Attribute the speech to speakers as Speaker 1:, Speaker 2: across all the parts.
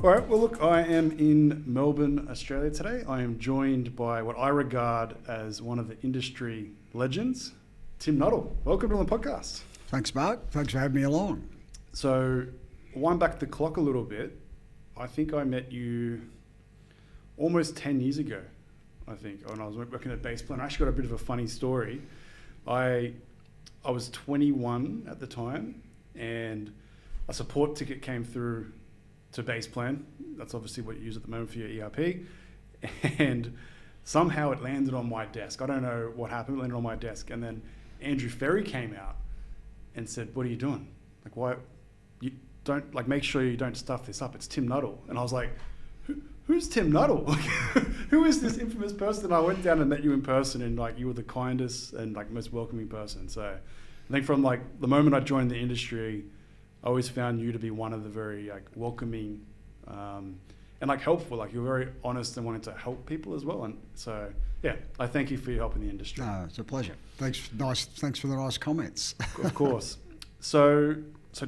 Speaker 1: All right, well, look, I am in Melbourne, Australia today. I am joined by what I regard as one of the industry legends, Tim Nuttall. Welcome to the podcast.
Speaker 2: Thanks, Mark. Thanks for having me along.
Speaker 1: So, wind back the clock a little bit. I think I met you almost 10 years ago, I think, when I was working at Baseplan. I actually got a bit of a funny story. I was 21 at the time, and a support ticket came through to Baseplan. That's obviously what you use at the moment for your ERP. And somehow it landed on my desk. I don't know what happened. It landed on my desk. And then Andrew Ferry came out and said, "What are you doing? Like, why? You don't, like, make sure you don't stuff this up. It's Tim Nuttall." And I was like, who's Tim Nuttall? Like, who is this infamous person? And I went down and met you in person, and like, you were the kindest and like most welcoming person. So I think from like the moment I joined the industry, I always found you to be one of the very like welcoming and like helpful. Like, you're very honest and wanting to help people as well. And so, yeah, I thank you for your help in the industry.
Speaker 2: No, it's a pleasure. Thanks for the nice comments.
Speaker 1: Of course. So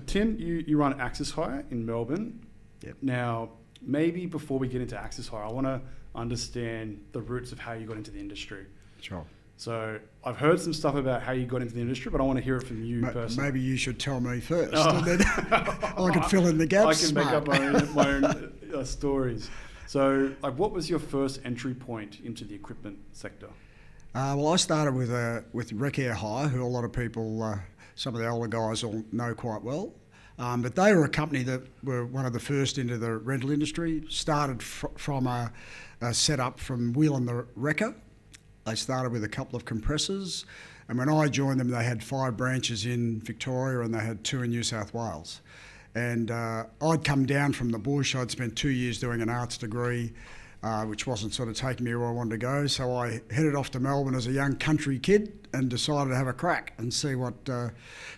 Speaker 1: Tim, you run Access Hire in Melbourne.
Speaker 2: Yep.
Speaker 1: Now, maybe before we get into Access Hire, I want to understand the roots of how you got into the industry.
Speaker 2: Sure.
Speaker 1: So I've heard some stuff about how you got into the industry, but I want to hear it from you personally.
Speaker 2: Maybe you should tell me first, and then I can fill in the gaps.
Speaker 1: I can make up my own stories. So, like, what was your first entry point into the equipment sector?
Speaker 2: Well, I started with Rec Air Hire, who a lot of people, some of the older guys will know quite well. But they were a company that were one of the first into the rental industry. Started from a setup from wheeling the wrecker. They started with a couple of compressors, and when I joined them, they had 5 branches in Victoria and they had 2 in New South Wales. And I'd come down from the bush. I'd spent 2 years doing an arts degree, which wasn't sort of taking me where I wanted to go. So I headed off to Melbourne as a young country kid and decided to have a crack and see what...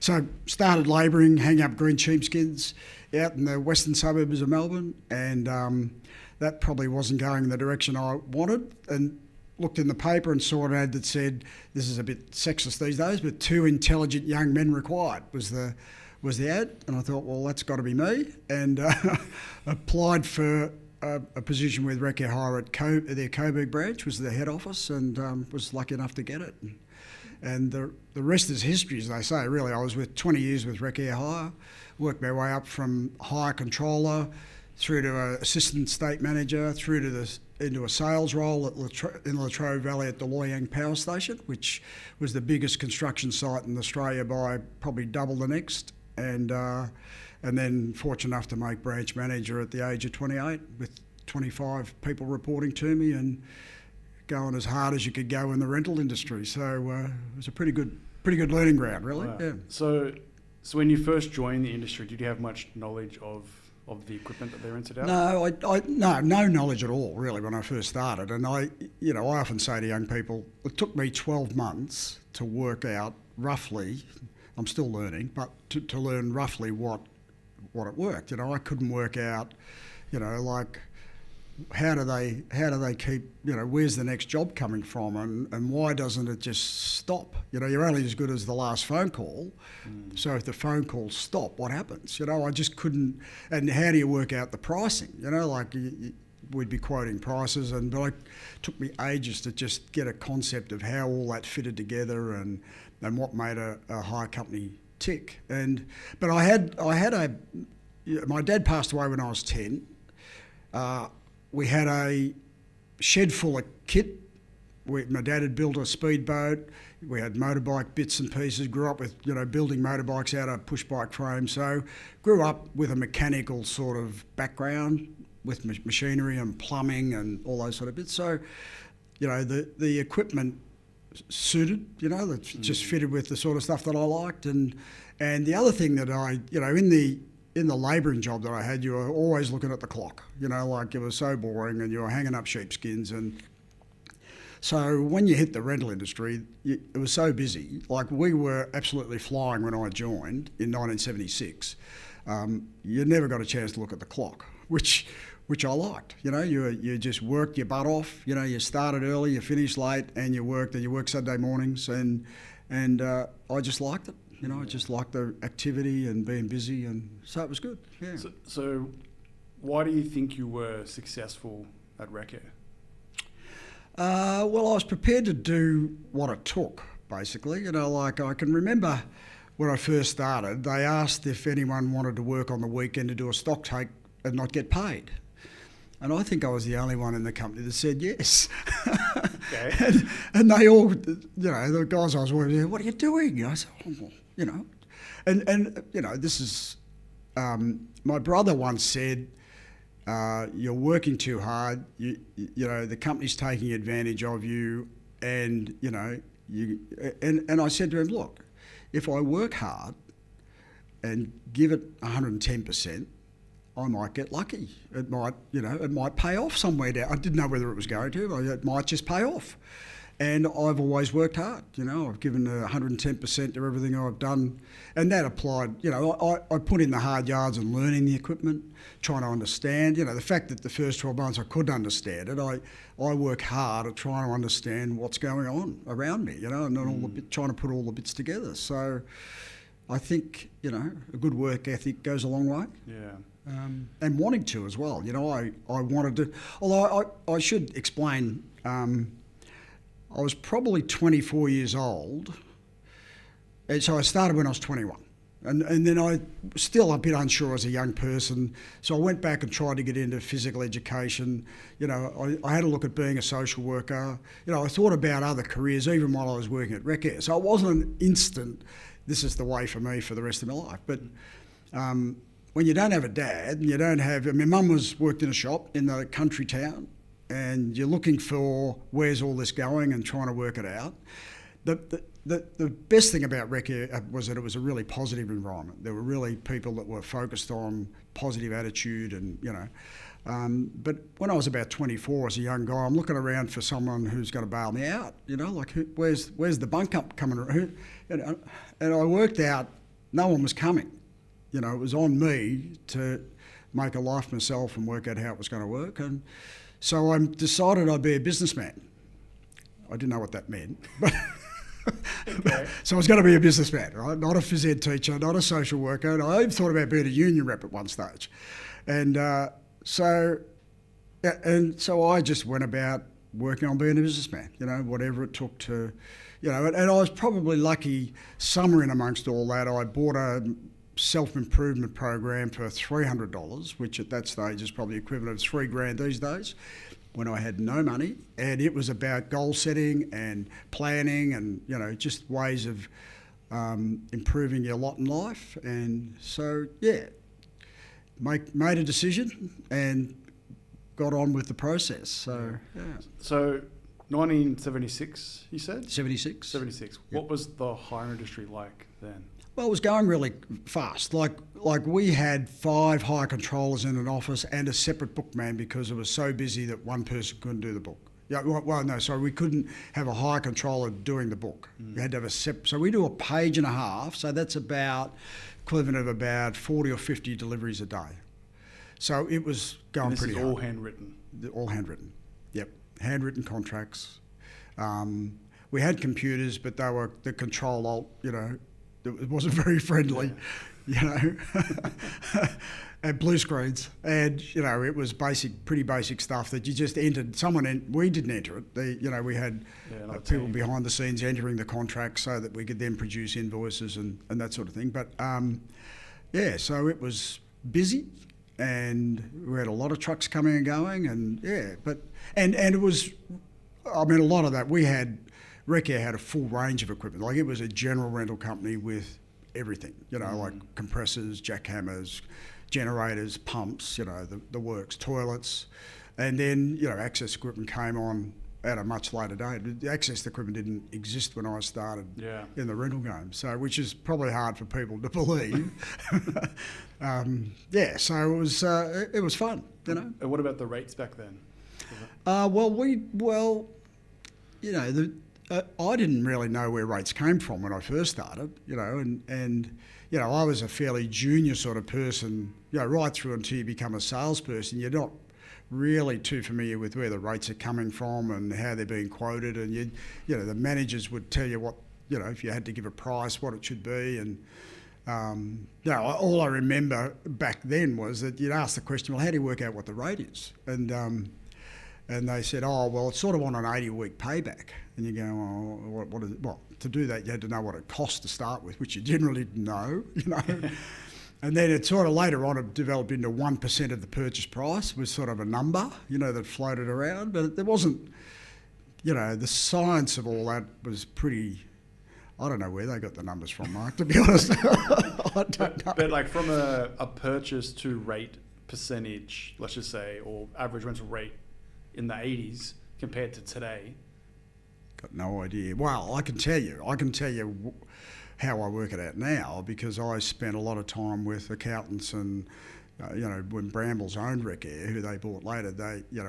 Speaker 2: So started labouring, hanging up green sheepskins out in the western suburbs of Melbourne, and that probably wasn't going in the direction I wanted. And looked in the paper and saw an ad that said, this is a bit sexist these days, but 2 intelligent young men required was the ad. And I thought, well, that's got to be me. And applied for a position with Rec Air Hire at their Coburg branch, was the head office, and was lucky enough to get it. And the rest is history, as they say, really. I was with 20 years with Rec Air Hire, worked my way up from hire controller through to an assistant state manager, through to into a sales role in Latrobe Valley at the Loy Yang Power Station, which was the biggest construction site in Australia by probably double the next. And then fortunate enough to make branch manager at the age of 28 with 25 people reporting to me and going as hard as you could go in the rental industry. So it was a pretty good learning ground, really.
Speaker 1: Wow.
Speaker 2: Yeah.
Speaker 1: So when you first joined the industry, did you have much knowledge of the equipment that they rented out?
Speaker 2: No, no knowledge at all, really, when I first started. And I often say to young people, it took me 12 months to work out roughly, I'm still learning, but to learn roughly what it worked. I couldn't work out, like, how do they keep, where's the next job coming from, and why doesn't it just stop? You're only as good as the last phone call. So if the phone calls stop, what happens? I just couldn't. And how do you work out the pricing? Like we'd be quoting prices, but it took me ages to just get a concept of how all that fitted together and what made a hire company tick. But I had my dad passed away when I was 10. We had a shed full of kit. My dad had built a speedboat. We had motorbike bits and pieces. Grew up with building motorbikes out of push bike frames. So grew up with a mechanical sort of background with machinery and plumbing and all those sort of bits. So the equipment suited. That just fitted with the sort of stuff that I liked. And the other thing that I in the labouring job that I had, you were always looking at the clock, like it was so boring, and you were hanging up sheepskins. And so when you hit the rental industry, it was so busy. Like, we were absolutely flying when I joined in 1976. You never got a chance to look at the clock, which I liked. You just worked your butt off. You started early, you finished late, and you worked Sunday mornings, and I just liked it. I just liked the activity and being busy, and so it was good. Yeah.
Speaker 1: So why do you think you were successful at Recare?
Speaker 2: Well, I was prepared to do what it took, basically. Like I can remember when I first started, they asked if anyone wanted to work on the weekend to do a stock take and not get paid. And I think I was the only one in the company that said yes.
Speaker 1: Okay.
Speaker 2: and they all, the guys I was working with, what are you doing? I said, oh, well, and this is, my brother once said, you're working too hard, the company's taking advantage of you, and, and I said to him, look, if I work hard and give it 110%, I might get lucky. It might pay off somewhere down. I didn't know whether it was going to, but it might just pay off. And I've always worked hard. I've given 110% to everything I've done. And that applied, I put in the hard yards and learning the equipment, trying to understand. The fact that the first 12 months I couldn't understand it, I work hard at trying to understand what's going on around me, and not trying to put all the bits together. So I think, a good work ethic goes a long way.
Speaker 1: Yeah.
Speaker 2: And wanting to as well. I wanted to, although I should explain, I was probably 24 years old, and so I started when I was 21. And then I was still a bit unsure as a young person, so I went back and tried to get into physical education. I had a look at being a social worker. I thought about other careers even while I was working at Recare. So it wasn't an instant, this is the way for me for the rest of my life. But when you don't have a dad, and you don't have, Mum worked in a shop in the country town, and you're looking for where's all this going and trying to work it out. The best thing about Recare was that it was a really positive environment. There were really people that were focused on positive attitude and, but when I was about 24 as a young guy, I'm looking around for someone who's going to bail me out, like where's the bunk up coming around? And I worked out no one was coming. It was on me to make a life myself and work out how it was going to work. And so I decided I'd be a businessman. I didn't know what that meant, but
Speaker 1: Okay.
Speaker 2: so I was going to be a businessman, right? Not a phys ed teacher, not a social worker. And I even thought about being a union rep at one stage. And so I just went about working on being a businessman, whatever it took to, and I was probably lucky somewhere in amongst all that. I bought a self-improvement program for $300, which at that stage is probably equivalent of $3,000 these days, when I had no money. And it was about goal setting and planning and, just ways of improving your lot in life. And so, made a decision and got on with the process. So, yeah.
Speaker 1: So 1976, you said?
Speaker 2: 76.
Speaker 1: 76. Yep. What was the hire industry like then?
Speaker 2: Well, it was going really fast. Like we had 5 hire controllers in an office and a separate bookman because it was so busy that one person couldn't do the book. Yeah, well, no, sorry, we couldn't have a hire controller doing the book. We had to have a separate. So we do a page and a half. So that's about equivalent of about 40 or 50 deliveries a day. So it was going pretty hard.
Speaker 1: This is all handwritten.
Speaker 2: All handwritten. Yep, handwritten contracts. We had computers, but they were the control alt. It wasn't very friendly, and blue screens. And, it was pretty basic stuff that you just entered. We didn't enter it. We had people behind the scenes entering the contract so that we could then produce invoices and that sort of thing. But, so it was busy and we had a lot of trucks coming and going and, and it was, a lot of that Recare had a full range of equipment. Like it was a general rental company with everything, like compressors, jackhammers, generators, pumps, the works, toilets. And then, access equipment came on at a much later date. The access equipment didn't exist when I started in the rental game, so which is probably hard for people to believe. So it was fun,
Speaker 1: And what about the rates back then?
Speaker 2: I didn't really know where rates came from when I first started, and I was a fairly junior sort of person, right through until you become a salesperson. You're not really too familiar with where the rates are coming from and how they're being quoted, and the managers would tell you what, if you had to give a price, what it should be, and All I remember back then was that you'd ask the question, well, how do you work out what the rate is? And they said, oh, well, it's sort of on an 80-week payback. And you go, oh, what is it? Well, to do that, you had to know what it cost to start with, which you generally didn't know, And then it sort of later on it developed into 1% of the purchase price was sort of a number, that floated around. But there wasn't, the science of all that was pretty... I don't know where they got the numbers from, Mark, to be honest. I don't know.
Speaker 1: But like from a purchase to rate percentage, let's just say, or average rental rate in the 80s compared to today?
Speaker 2: Got no idea. Well, I can tell you how I work it out now because I spent a lot of time with accountants and, when Brambles owned Recair, who they bought later,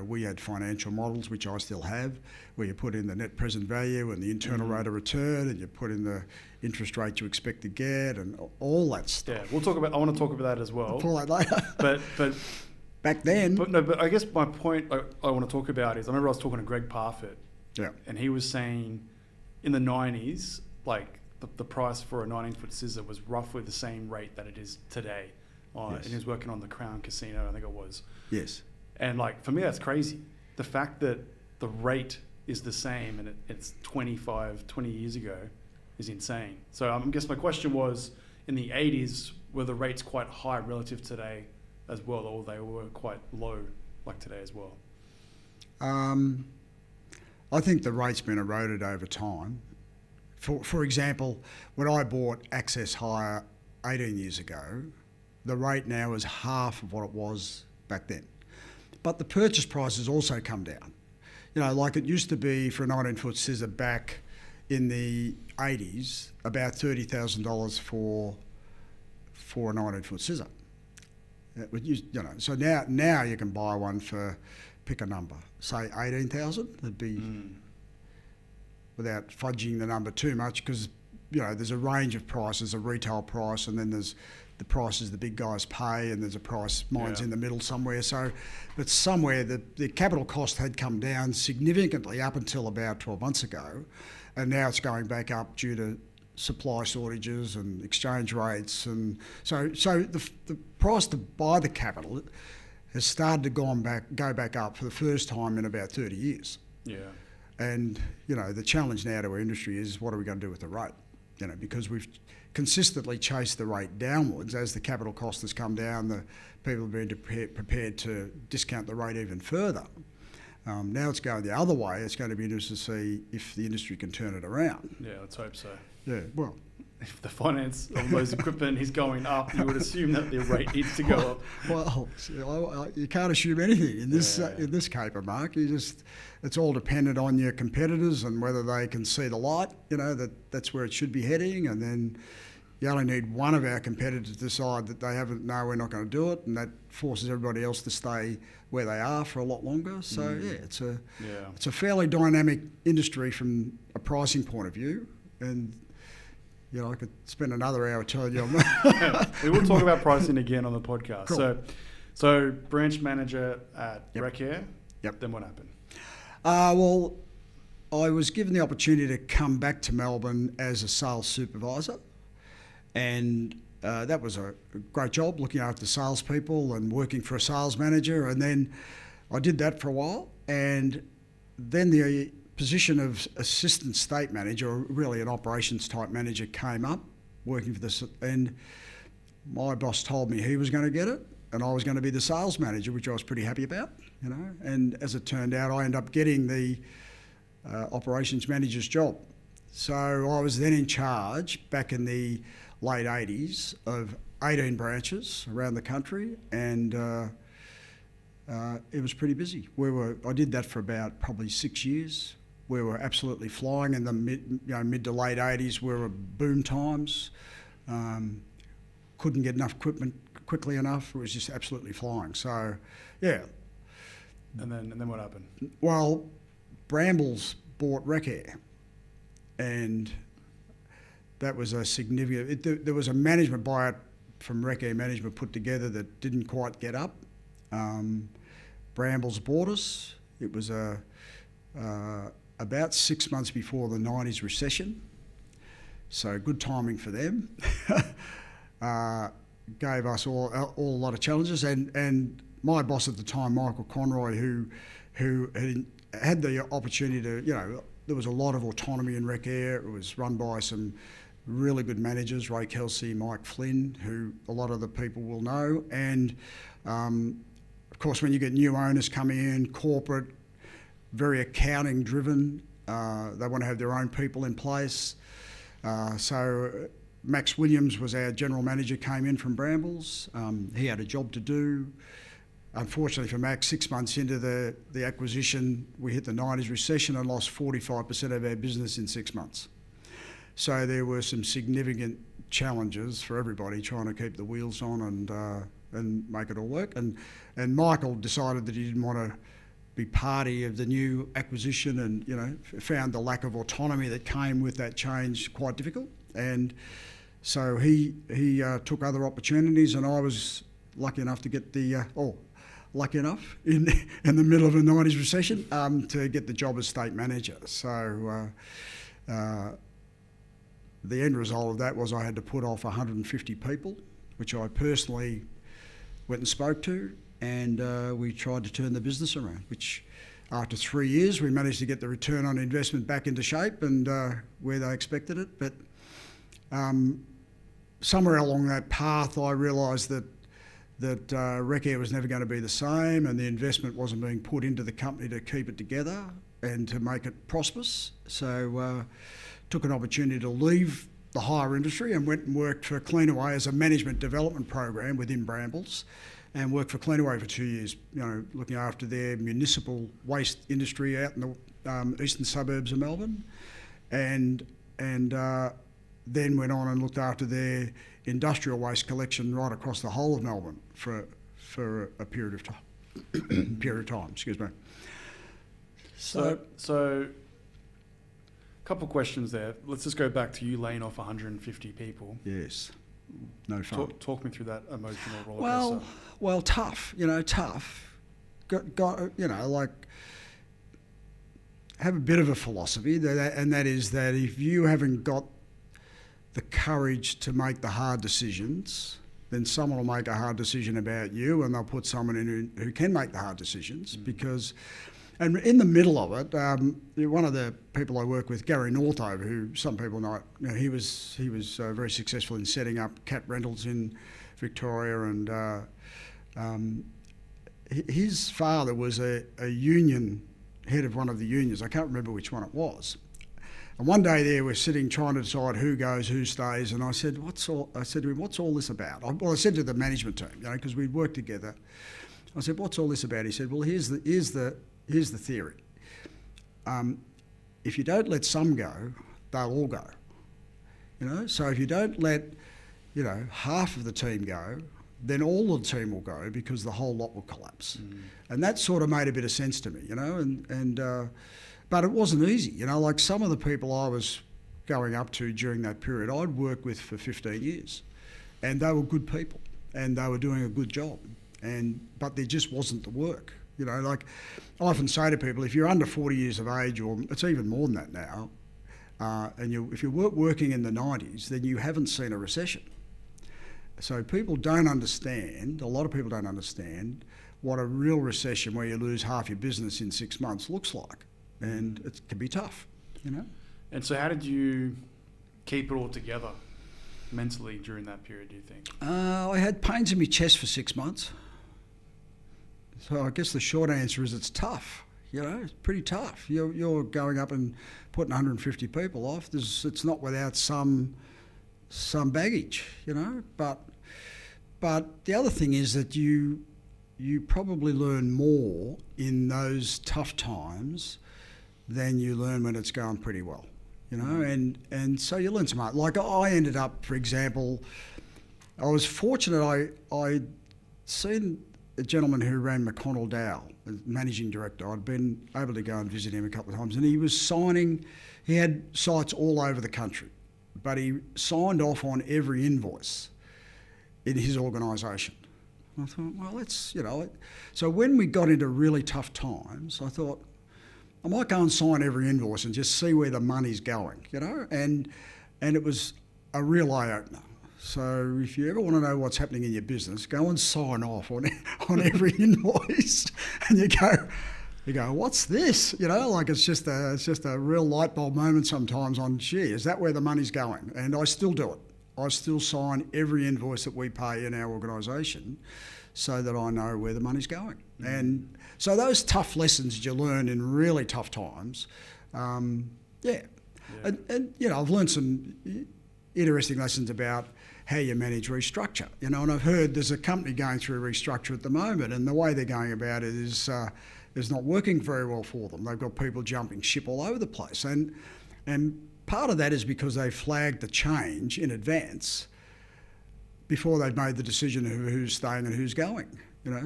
Speaker 2: we had financial models, which I still have, where you put in the net present value and the internal rate of return and you put in the interest rate you expect to get and all that stuff.
Speaker 1: Yeah, I want to talk about that as well.
Speaker 2: I'll pull that later.
Speaker 1: But
Speaker 2: back then...
Speaker 1: But I guess my point I want to talk about is, I remember I was talking to Greg Parfitt, and he was saying in the 90s, like the price for a 19-foot scissor was roughly the same rate that it is today. Yes. And he was working on the Crown Casino, I think it was.
Speaker 2: Yes.
Speaker 1: And like for me, that's crazy. The fact that the rate is the same and it's 20 years ago is insane. So I guess my question was, in the 80s, were the rates quite high relative to today as well, or they were quite low like today as well?
Speaker 2: I think the rate's been eroded over time. For example, when I bought Access Hire 18 years ago, the rate now is half of what it was back then. But the purchase price has also come down. Like it used to be for a 19-foot scissor back in the 80s, about $30,000 for a 19-foot scissor. So now you can buy one for, pick a number, say 18,000. That'd be, without fudging the number too much, because there's a range of prices, a retail price, and then there's the prices the big guys pay, and there's a price, mine's in the middle somewhere. So, but somewhere the capital cost had come down significantly up until about 12 months ago, and now it's going back up due to supply shortages and exchange rates, and so the price to buy the capital has started to go back up for the first time in about 30 years.
Speaker 1: Yeah. And
Speaker 2: the challenge now to our industry is, what are we going to do with the rate? Because we've consistently chased the rate downwards. As the capital cost has come down, the people have been prepared to discount the rate even further. Now it's going the other way. It's going to be interesting to see if the industry can turn it around.
Speaker 1: Yeah, let's hope so.
Speaker 2: Yeah, well...
Speaker 1: If the finance of those equipment is going up, you would assume that the rate needs to go up.
Speaker 2: Well, you can't assume anything in this caper, Mark. It's all dependent on your competitors and whether they can see the light. That's where it should be heading, and then you only need one of our competitors to decide that they haven't. No, we're not going to do it, and that forces everybody else to stay where they are for a lot longer. So it's a fairly dynamic industry from a pricing point of view, and. I could spend another hour telling you.
Speaker 1: We will talk about pricing again on the podcast.
Speaker 2: Cool.
Speaker 1: So branch manager at Recair.
Speaker 2: Yep.
Speaker 1: Then what happened?
Speaker 2: Well, I was given the opportunity to come back to Melbourne as a sales supervisor, and that was a great job, looking after salespeople and working for a sales manager. And then I did that for a while, and then the position of assistant state manager, or really an operations type manager, came up working for this, and my boss told me he was going to get it and I was going to be the sales manager, which I was pretty happy about, and as it turned out, I ended up getting the operations manager's job. So I was then in charge back in the late 80s of 18 branches around the country, and it was pretty busy. I did that for about probably 6 years. We were absolutely flying in the mid to late 80s. We were boom times. Couldn't get enough equipment quickly enough. It was just absolutely flying. So, yeah.
Speaker 1: And then what happened?
Speaker 2: Well, Brambles bought Recair, and that was a significant. There was a management buyout from Recair management put together that didn't quite get up. Brambles bought us. It was about 6 months before the 90s recession, so good timing for them. gave us all a lot of challenges. And my boss at the time, Michael Conroy, who had the opportunity to, there was a lot of autonomy in Rec Air. It was run by some really good managers, Ray Kelsey, Mike Flynn, who a lot of the people will know. And of course, when you get new owners coming in, corporate, very accounting driven, they want to have their own people in place. So Max Williams was our general manager, came in from Brambles. He had a job to do. Unfortunately for Max, 6 months into the acquisition, we hit the 90s recession and lost 45% of our business in 6 months. So there were some significant challenges for everybody trying to keep the wheels on and make it all work. And Michael decided that he didn't want to be party of the new acquisition, and found the lack of autonomy that came with that change quite difficult. And so he took other opportunities, and I was lucky enough to get in the middle of a 90s recession to get the job as state manager. So the end result of that was I had to put off 150 people, which I personally went and spoke to, and we tried to turn the business around, which after 3 years we managed to get the return on investment back into shape and where they expected it. But somewhere along that path I realised that Rec Air was never going to be the same, and the investment wasn't being put into the company to keep it together and to make it prosperous. So took an opportunity to leave the hire industry and went and worked for Cleanaway as a management development program within Brambles, and worked for Cleanaway for 2 years, looking after their municipal waste industry out in the eastern suburbs of Melbourne, and then went on and looked after their industrial waste collection right across the whole of Melbourne for a period of time. Excuse me.
Speaker 1: So couple of questions there. Let's just go back to you laying off 150 people.
Speaker 2: Yes. No fun.
Speaker 1: Talk me through that emotional roller coaster.
Speaker 2: Well, tough. Tough. Got have a bit of a philosophy, and that is that if you haven't got the courage to make the hard decisions, then someone will make a hard decision about you, and they'll put someone in who can make the hard decisions. Because, and in the middle of it, one of the people I work with, Gary Northover, who some people know, he was very successful in setting up cat rentals in Victoria, and his father was a union head of one of the unions. I can't remember which one it was. And one day there, we're sitting trying to decide who goes, who stays, and I said to him, "What's all this about?" I said to the management team, because we'd worked together. I said, "What's all this about?" He said, "Well, here's the theory. If you don't let some go, they'll all go. So if you don't let, half of the team go, then all of the team will go because the whole lot will collapse." And that sort of made a bit of sense to me, but it wasn't easy. Like some of the people I was going up to during that period, I'd worked with for 15 years, and they were good people, and they were doing a good job, but there just wasn't the work. Like I often say to people, if you're under 40 years of age, or it's even more than that now, and if you weren't working in the 90s, then you haven't seen a recession. So people don't understand, a lot of people don't understand what a real recession where you lose half your business in 6 months looks like. And it can be tough,
Speaker 1: And so how did you keep it all together mentally during that period, do you think?
Speaker 2: I had pains in my chest for 6 months. So I guess the short answer is it's tough. It's pretty tough. You're going up and putting 150 people off. It's not without some baggage, But the other thing is that you probably learn more in those tough times than you learn when it's going pretty well, and so you learn some art. Like I ended up, for example, I was fortunate. I'd seen a gentleman who ran McConnell Dow, managing director. I'd been able to go and visit him a couple of times, and he was signing. He had sites all over the country, but he signed off on every invoice in his organisation. I thought, well, So when we got into really tough times, I thought, I might go and sign every invoice and just see where the money's going, And it was a real eye-opener. So if you ever want to know what's happening in your business, go and sign off on every invoice, and you go, what's this? Like it's just a real light bulb moment sometimes on, gee, is that where the money's going? And I still do it. I still sign every invoice that we pay in our organisation so that I know where the money's going. Mm. And so those tough lessons that you learn in really tough times, And I've learned some interesting lessons about how you manage restructure. And I've heard there's a company going through a restructure at the moment, and the way they're going about it is not working very well for them. They've got people jumping ship all over the place, and part of that is because they flagged the change in advance before they'd made the decision of who's staying and who's going.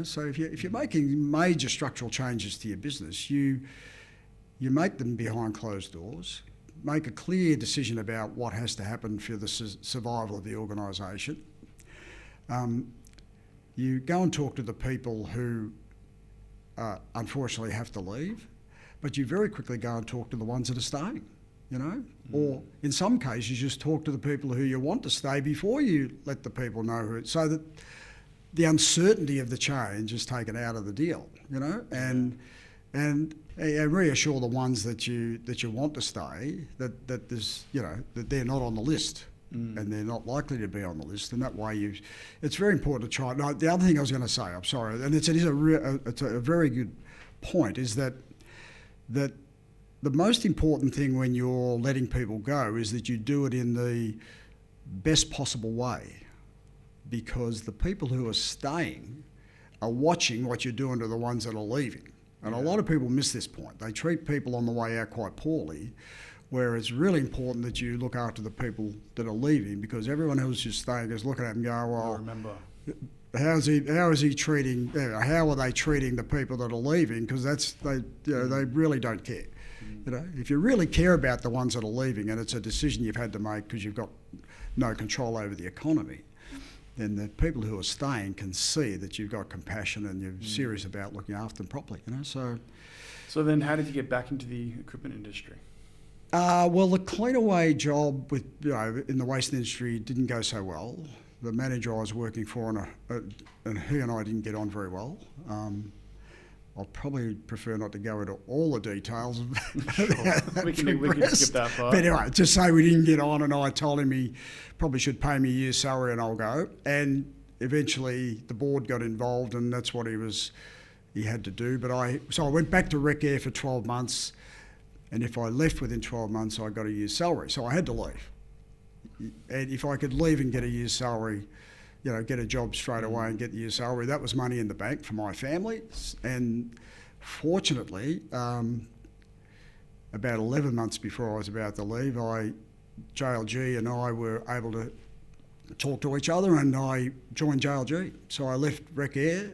Speaker 2: So if you're making major structural changes to your business, you make them behind closed doors. Make a clear decision about what has to happen for the survival of the organisation. You go and talk to the people who unfortunately have to leave, but you very quickly go and talk to the ones that are staying, Or in some cases, you just talk to the people who you want to stay before you let the people know so that the uncertainty of the change is taken out of the deal, and reassure the ones that you want to stay that there's that they're not on the list and they're not likely to be on the list, and that way it's very important to try. No, the other thing I was going to say, I'm sorry, and it's a very good point, is that the most important thing when you're letting people go is that you do it in the best possible way, because the people who are staying are watching what you're doing to the ones that are leaving. And a lot of people miss this point. They treat people on the way out quite poorly, where it's really important that you look after the people that are leaving, because everyone who's just staying is looking at them and go, well, how are they treating the people that are leaving? Because they really don't care. If you really care about the ones that are leaving, and it's a decision you've had to make because you've got no control over the economy, then the people who are staying can see that you've got compassion and you're serious about looking after them properly.
Speaker 1: So then, how did you get back into the equipment industry?
Speaker 2: Well, the Cleanaway job in the waste industry didn't go so well. The manager I was working for, and he and I didn't get on very well. I'll probably prefer not to go into all the details of that.
Speaker 1: We can skip that part.
Speaker 2: But anyway, just say we didn't get on, and I told him he probably should pay me a year's salary and I'll go. And eventually the board got involved, and that's what he had to do. So I went back to Rec Air for 12 months, and if I left within 12 months, I got a year's salary. So I had to leave. And if I could leave and get a year's salary, get a job straight away and get the year's salary, that was money in the bank for my family. And fortunately, about 11 months before I was about to leave, JLG and I were able to talk to each other, and I joined JLG. So I left Rec Air.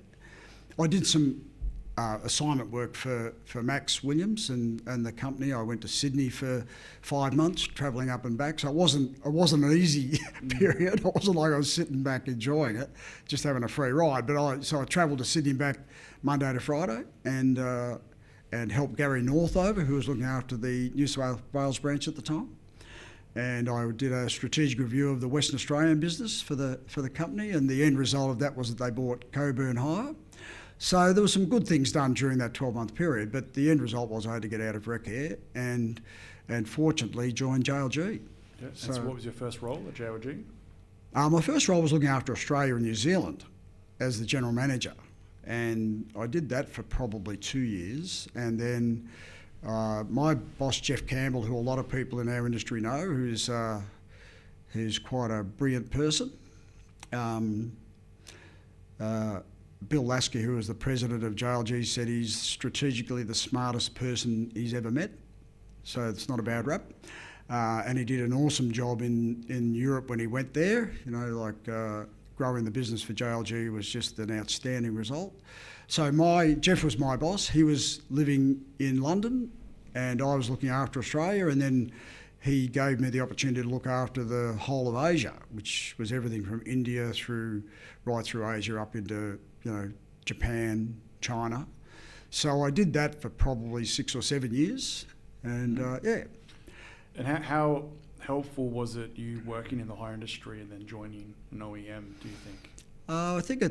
Speaker 2: I did some assignment work for Max Williams and the company. I went to Sydney for 5 months, travelling up and back. So it wasn't an easy period. It wasn't like I was sitting back enjoying it, just having a free ride. But I travelled to Sydney and back Monday to Friday, and helped Gary Northover, who was looking after the New South Wales branch at the time. And I did a strategic review of the Western Australian business for the company, and the end result of that was that they bought Coburn Hire. So there were some good things done during that 12-month period, but the end result was I had to get out of Rec Air and fortunately joined JLG.
Speaker 1: Yeah. So what was your first role at JLG?
Speaker 2: My first role was looking after Australia and New Zealand as the general manager, and I did that for probably 2 years. And then my boss, Jeff Campbell, who a lot of people in our industry know, who's quite a brilliant person, Bill Lasky, who was the president of JLG, said he's strategically the smartest person he's ever met. So it's not a bad rap. And he did an awesome job in Europe when he went there. Growing the business for JLG was just an outstanding result. So Jeff was my boss. He was living in London, and I was looking after Australia. And then he gave me the opportunity to look after the whole of Asia, which was everything from India right through Asia up into Japan, China. So I did that for probably 6 or 7 years, and
Speaker 1: And how helpful was it you working in the hire industry and then joining an OEM, do you think?
Speaker 2: I think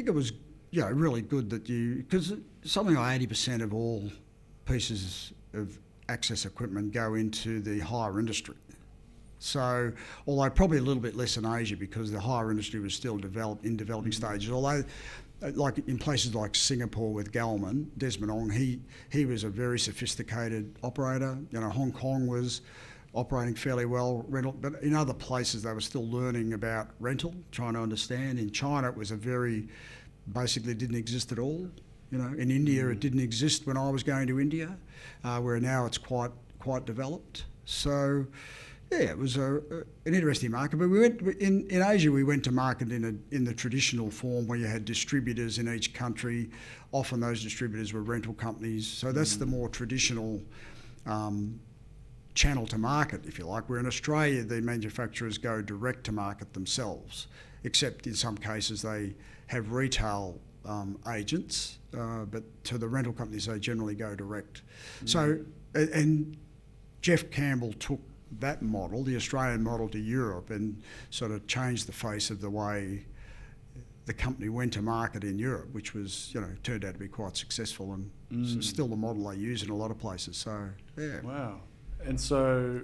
Speaker 2: it was really good that because something like 80% of all pieces of access equipment go into the hire industry. So, although probably a little bit less in Asia because the hire industry was still developing stages. Although, like in places like Singapore with Galman, Desmond Ong, he was a very sophisticated operator. Hong Kong was operating fairly well rental, but in other places they were still learning about rental, trying to understand. In China, it was basically didn't exist at all. In India, it didn't exist when I was going to India, where now it's quite developed. So. Yeah, it was an interesting market. But we went in Asia. We went to market in the traditional form where you had distributors in each country. Often those distributors were rental companies. So that's the more traditional channel to market, if you like. Where in Australia, the manufacturers go direct to market themselves, except in some cases they have retail agents, but to the rental companies they generally go direct. So, and Jeff Campbell took that model, the Australian model, to Europe and sort of changed the face of the way the company went to market in Europe, which was, turned out to be quite successful and still the model they use in a lot of places. So, yeah.
Speaker 1: Wow. And so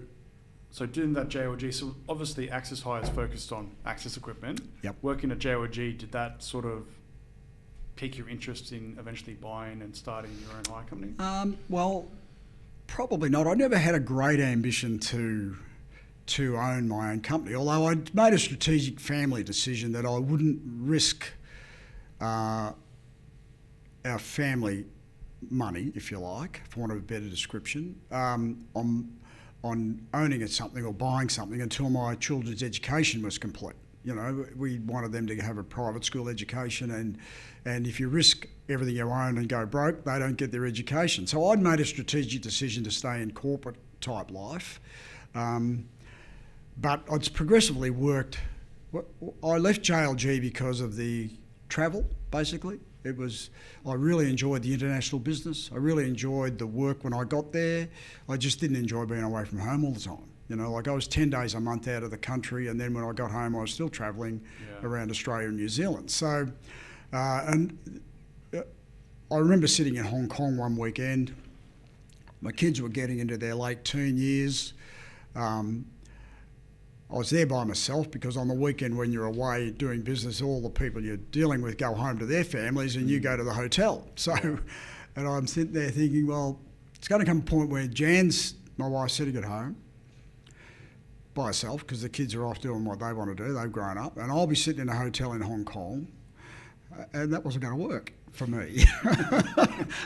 Speaker 1: doing that JLG, so obviously Access Hire is focused on access equipment.
Speaker 2: Yep.
Speaker 1: Working at JLG, did that sort of pique your interest in eventually buying and starting your own hire company?
Speaker 2: Well, probably not. I never had a great ambition to own my own company, although I'd made a strategic family decision that I wouldn't risk our family money, if you like, for want of a better description, on owning something or buying something until my children's education was complete. We wanted them to have a private school education, and if you risk everything you own and go broke, they don't get their education. So I'd made a strategic decision to stay in corporate type life, but I'd progressively worked. I left JLG because of the travel, basically. I really enjoyed the international business. I really enjoyed the work when I got there. I just didn't enjoy being away from home all the time. I was 10 days a month out of the country, and then when I got home, I was still travelling around Australia and New Zealand. So, I remember sitting in Hong Kong one weekend. My kids were getting into their late teen years. I was there by myself because on the weekend when you're away doing business, all the people you're dealing with go home to their families and you go to the hotel. So, and I'm sitting there thinking, well, it's going to come a point where my wife's sitting at home by herself because the kids are off doing what they want to do. They've grown up. And I'll be sitting in a hotel in Hong Kong, and that wasn't going to work for me.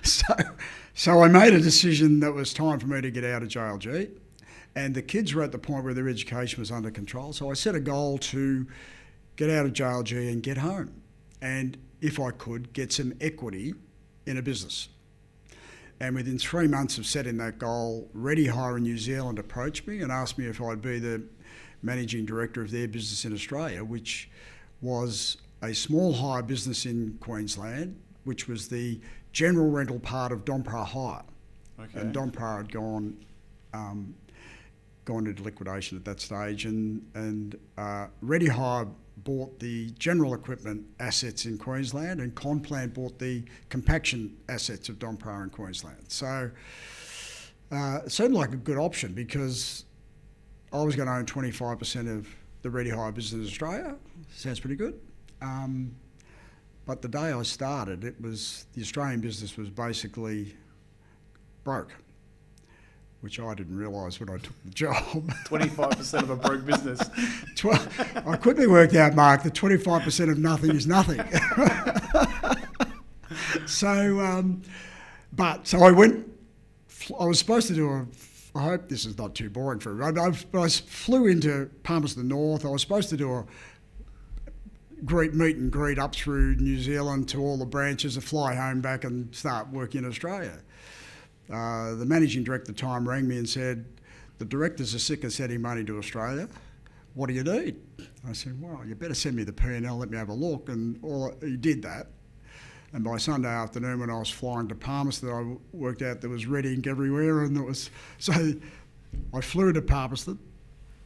Speaker 2: So I made a decision that it was time for me to get out of JLG. And the kids were at the point where their education was under control. So I set a goal to get out of JLG and get home. And if I could, get some equity in a business. And within 3 months of setting that goal, Ready Hire in New Zealand approached me and asked me if I'd be the managing director of their business in Australia, which was a small hire business in Queensland, which was the general rental part of Dompra Hire. Okay. And Dompra had gone into liquidation at that stage, and Ready Hire bought the general equipment assets in Queensland, and Conplan bought the compaction assets of Dompra in Queensland. So it seemed like a good option because I was going to own 25% of the Ready Hire business in Australia. Sounds pretty good. But the day I started, the Australian business was basically broke, which I didn't realise when I took the job.
Speaker 1: 25% of a broke business.
Speaker 2: I quickly worked out, Mark, that 25% of nothing is nothing. So I went. I was supposed to do I hope this is not too boring for everyone. I flew into Palmerston North. I was supposed to do a meet and greet up through New Zealand to all the branches, and fly home back and start working in Australia. The managing director at the time rang me and said, the directors are sick of sending money to Australia. What do you need? I said, well, you better send me the P&L, let me have a look. And he did that. And by Sunday afternoon when I was flying to Palmerston, I worked out there was red ink everywhere. So I flew to Palmerston,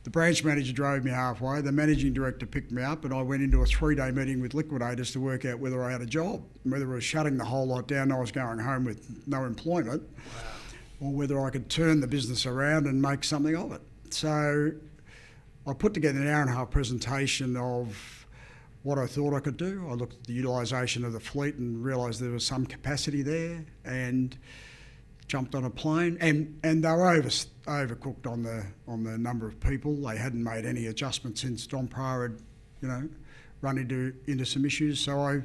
Speaker 2: The branch manager drove me halfway. The managing director picked me up, and I went into a 3-day meeting with liquidators to work out whether I had a job, whether I was shutting the whole lot down and I was going home with no employment, or whether I could turn the business around and make something of it. So I put together an hour-and-a-half presentation of what I thought I could do. I looked at the utilisation of the fleet and realised there was some capacity there, and jumped on a plane, and they were overcooked on the number of people. They hadn't made any adjustments since Don Pryor had, run into some issues. So I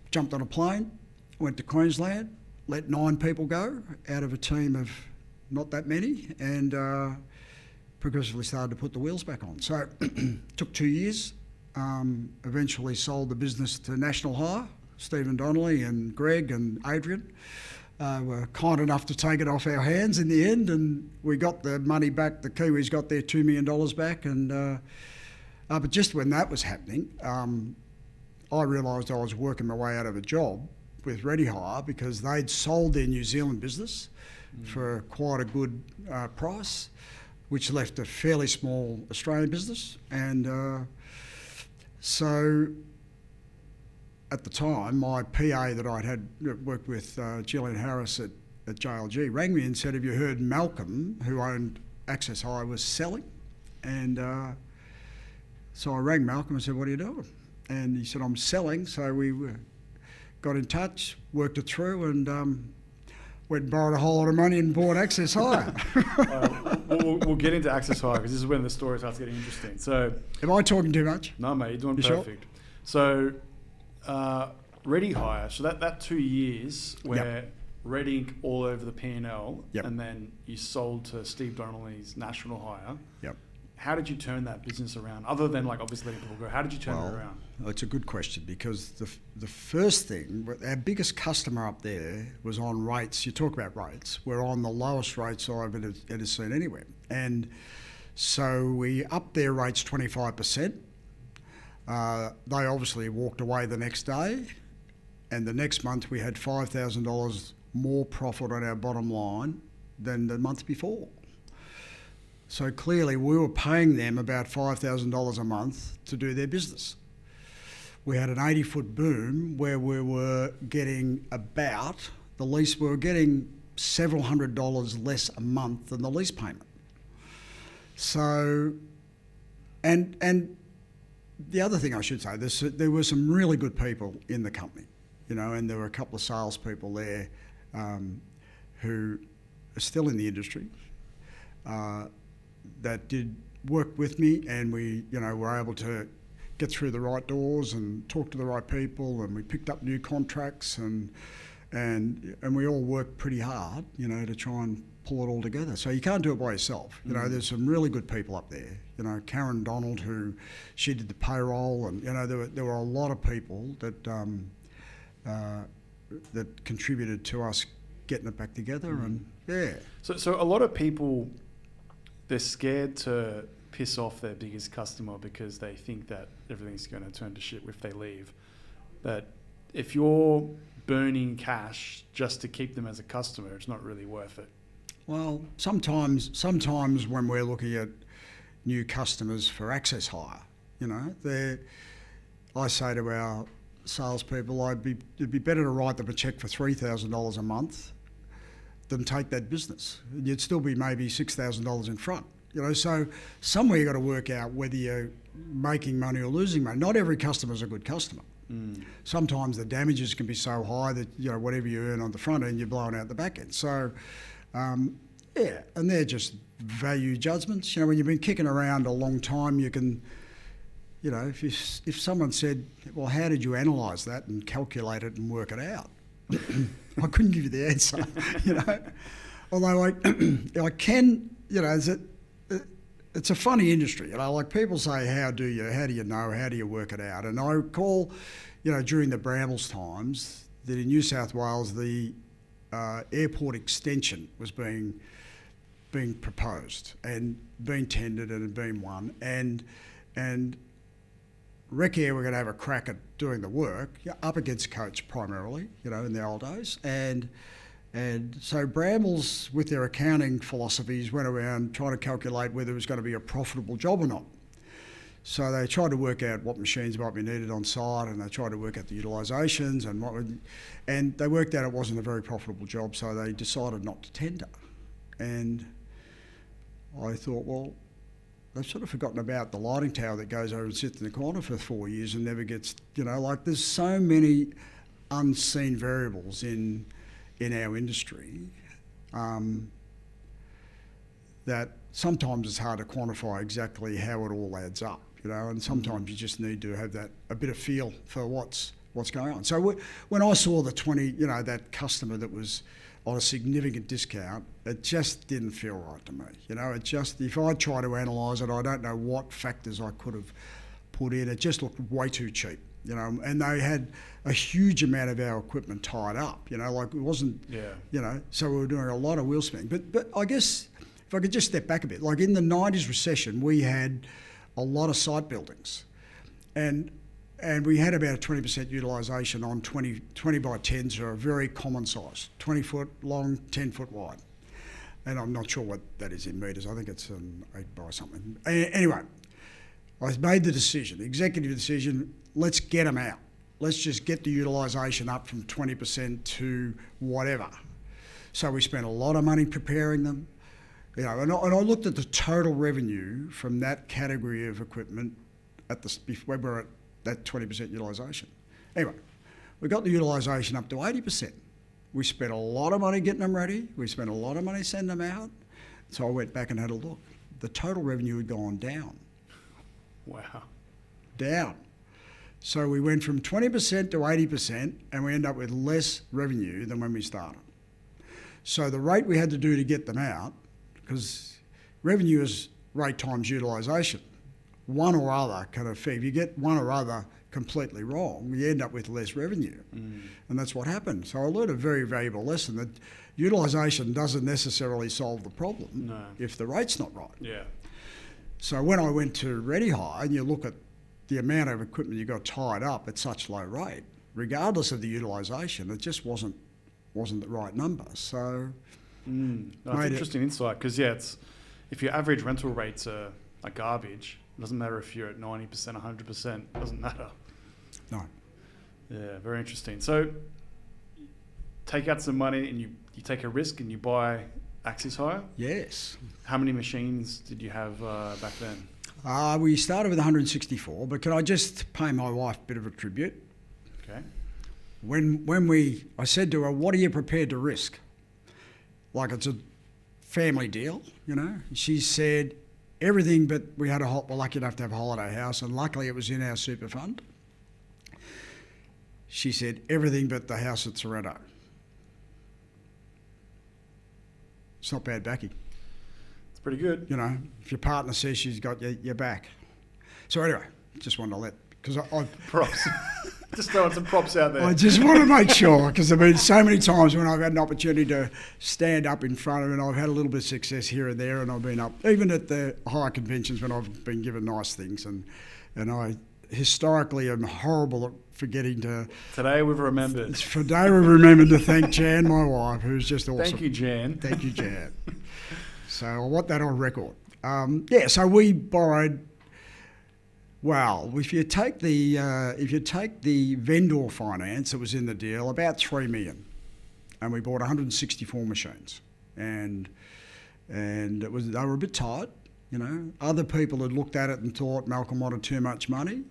Speaker 2: jumped on a plane, went to Queensland, let 9 people go out of a team of not that many, and progressively started to put the wheels back on. So took 2 years. Eventually sold the business to National Hire. Stephen Donnelly and Greg and Adrian were kind enough to take it off our hands in the end, and we got the money back. The Kiwis got their $2 million back, and but just when that was happening, I realised I was working my way out of a job with Ready Hire because they'd sold their New Zealand business for quite a good price, which left a fairly small Australian business. And so at the time, my PA that I'd had worked with, Gillian Harris at JLG, rang me and said, "Have you heard Malcolm, who owned Access Hire, was selling?" And so I rang Malcolm and said, "What are you doing?" And he said, "I'm selling." So we got in touch, worked it through, and went and borrowed a whole lot of money and bought Access Hire.
Speaker 1: We'll get into Access Hire because this is when the story starts getting interesting. So,
Speaker 2: am I talking too much?
Speaker 1: No, mate, you're doing
Speaker 2: You
Speaker 1: perfect. Sure? So, Ready Hire. So that 2 years where Red Ink all over the P&L, and then you sold to Steve Donnelly's National Hire.
Speaker 2: Yep.
Speaker 1: How did you turn that business around? Other than obviously letting people go, how did you turn it around?
Speaker 2: It's a good question because the first thing, our biggest customer up there was on rates. You talk about rates. We're on the lowest rates I've ever seen anywhere. And so we upped their rates 25%. They obviously walked away the next day. And the next month we had $5,000 more profit on our bottom line than the month before. So clearly we were paying them about $5,000 a month to do their business. We had an 80-foot boom where we were getting we were getting several $100s less a month than the lease payment. So, and the other thing I should say, there were some really good people in the company, and there were a couple of salespeople there who are still in the industry. That did work with me, and we, were able to get through the right doors and talk to the right people, and we picked up new contracts, and we all worked pretty hard, to try and pull it all together. So you can't do it by yourself. There's some really good people up there. Karen Donald, she did the payroll, and there were a lot of people that that contributed to us getting it back together, and
Speaker 1: So a lot of people, they're scared to piss off their biggest customer because they think that everything's going to turn to shit if they leave. That if you're burning cash just to keep them as a customer, it's not really worth it.
Speaker 2: Well, sometimes when we're looking at new customers for Access Hire, I say to our salespeople, it'd be better to write them a cheque for $3,000 a month than take that business. You'd still be maybe $6,000 in front. So somewhere you've got to work out whether you're making money or losing money. Not every customer is a good customer. Sometimes the damages can be so high that whatever you earn on the front end, you're blowing out the back end. So and they're just value judgments. When you've been kicking around a long time, you can, if someone said, "Well, how did you analyse that and calculate it and work it out?" I couldn't give you the answer, Although I can, it's a funny industry, people say, how do you know, how do you work it out? And I recall, during the Brambles times, that in New South Wales, the airport extension was being proposed and being tendered and had been won, and Rec Air were going to have a crack at doing the work, up against Coach primarily, in the old days, and And so Brambles, with their accounting philosophies, went around trying to calculate whether it was going to be a profitable job or not. So they tried to work out what machines might be needed on site, and they tried to work out the utilisations, and they worked out it wasn't a very profitable job, so they decided not to tender. And I thought, well, they've sort of forgotten about the lighting tower that goes over and sits in the corner for 4 years and never gets, like there's so many unseen variables in our industry that sometimes it's hard to quantify exactly how it all adds up, and sometimes you just need to have a bit of feel for what's going on. So when I saw the 20, that customer that was on a significant discount, it just didn't feel right to me. If I try to analyse it, I don't know what factors I could have put in. It just looked way too cheap, and they had a huge amount of our equipment tied up, like it wasn't, so we were doing a lot of wheel spinning. But I guess if I could just step back a bit, like in the 90s recession, we had a lot of site buildings, and we had about a 20% utilisation on 20 by 10s are a very common size, 20 foot long, 10 foot wide. And I'm not sure what that is in metres. I think it's an 8 by something. Anyway, I made the decision, executive decision, let's get them out. Let's just get the utilisation up from 20% to whatever. So we spent a lot of money preparing them. And I looked at the total revenue from that category of equipment when we were at that 20% utilisation. Anyway, we got the utilisation up to 80%. We spent a lot of money getting them ready. We spent a lot of money sending them out. So I went back and had a look. The total revenue had gone down.
Speaker 1: Wow.
Speaker 2: Down. So we went from 20% to 80%, and we ended up with less revenue than when we started. So the rate we had to do to get them out, because revenue is rate times utilisation. One or other kind of fee. If you get one or other completely wrong, you end up with less revenue. And that's what happened. So I learned a very valuable lesson that utilisation doesn't necessarily solve the problem if the rate's not right.
Speaker 1: Yeah.
Speaker 2: So when I went to Ready Hire, and you look at the amount of equipment you got tied up at such low rate, regardless of the utilisation, it just wasn't the right number. So
Speaker 1: that's interesting insight, because if your average rental rates are garbage, it doesn't matter if you're at 90%, 100%, doesn't matter.
Speaker 2: No.
Speaker 1: Yeah, very interesting. So take out some money and you take a risk and you buy Axis Hire?
Speaker 2: Yes.
Speaker 1: How many machines did you have back then?
Speaker 2: We started with 164, but can I just pay my wife a bit of a tribute?
Speaker 1: Okay.
Speaker 2: I said to her, what are you prepared to risk? Like it's a family deal, She said, everything, but we're lucky enough to have a holiday house, and luckily it was in our super fund. She said, everything but the house at Sorrento. It's not bad backing.
Speaker 1: It's pretty good.
Speaker 2: If your partner says she's got your back. So anyway, just wanted to because I
Speaker 1: props. Just throwing some props out there.
Speaker 2: I just want to make sure, because there have been so many times when I've had an opportunity to stand up in front of it, and I've had a little bit of success here and there, and I've been up, even at the higher conventions when I've been given nice things, and I historically am horrible at forgetting to...
Speaker 1: Today we've remembered.
Speaker 2: Today we've remembered to thank Jan, my wife, who's just awesome.
Speaker 1: Thank you, Jan.
Speaker 2: Thank you, Jan. So I want that on record. So we borrowed... Well, if you take the vendor finance that was in the deal, about $3 million, and we bought 164 machines, and they were a bit tight, Other people had looked at it and thought Malcolm wanted too much money,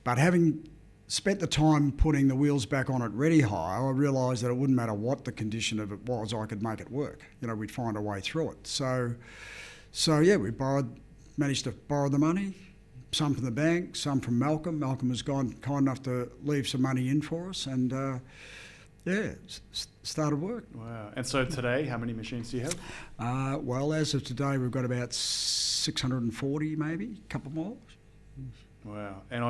Speaker 2: but having spent the time putting the wheels back on at Ready Hire, I realised that it wouldn't matter what the condition of it was, I could make it work. We'd find a way through it. So we managed to borrow the money. Some from the bank, some from Malcolm. Malcolm was kind enough to leave some money in for us, and started work.
Speaker 1: Wow. And so today, how many machines do you have?
Speaker 2: Well, as of today, we've got about 640, maybe, a couple more.
Speaker 1: Wow. And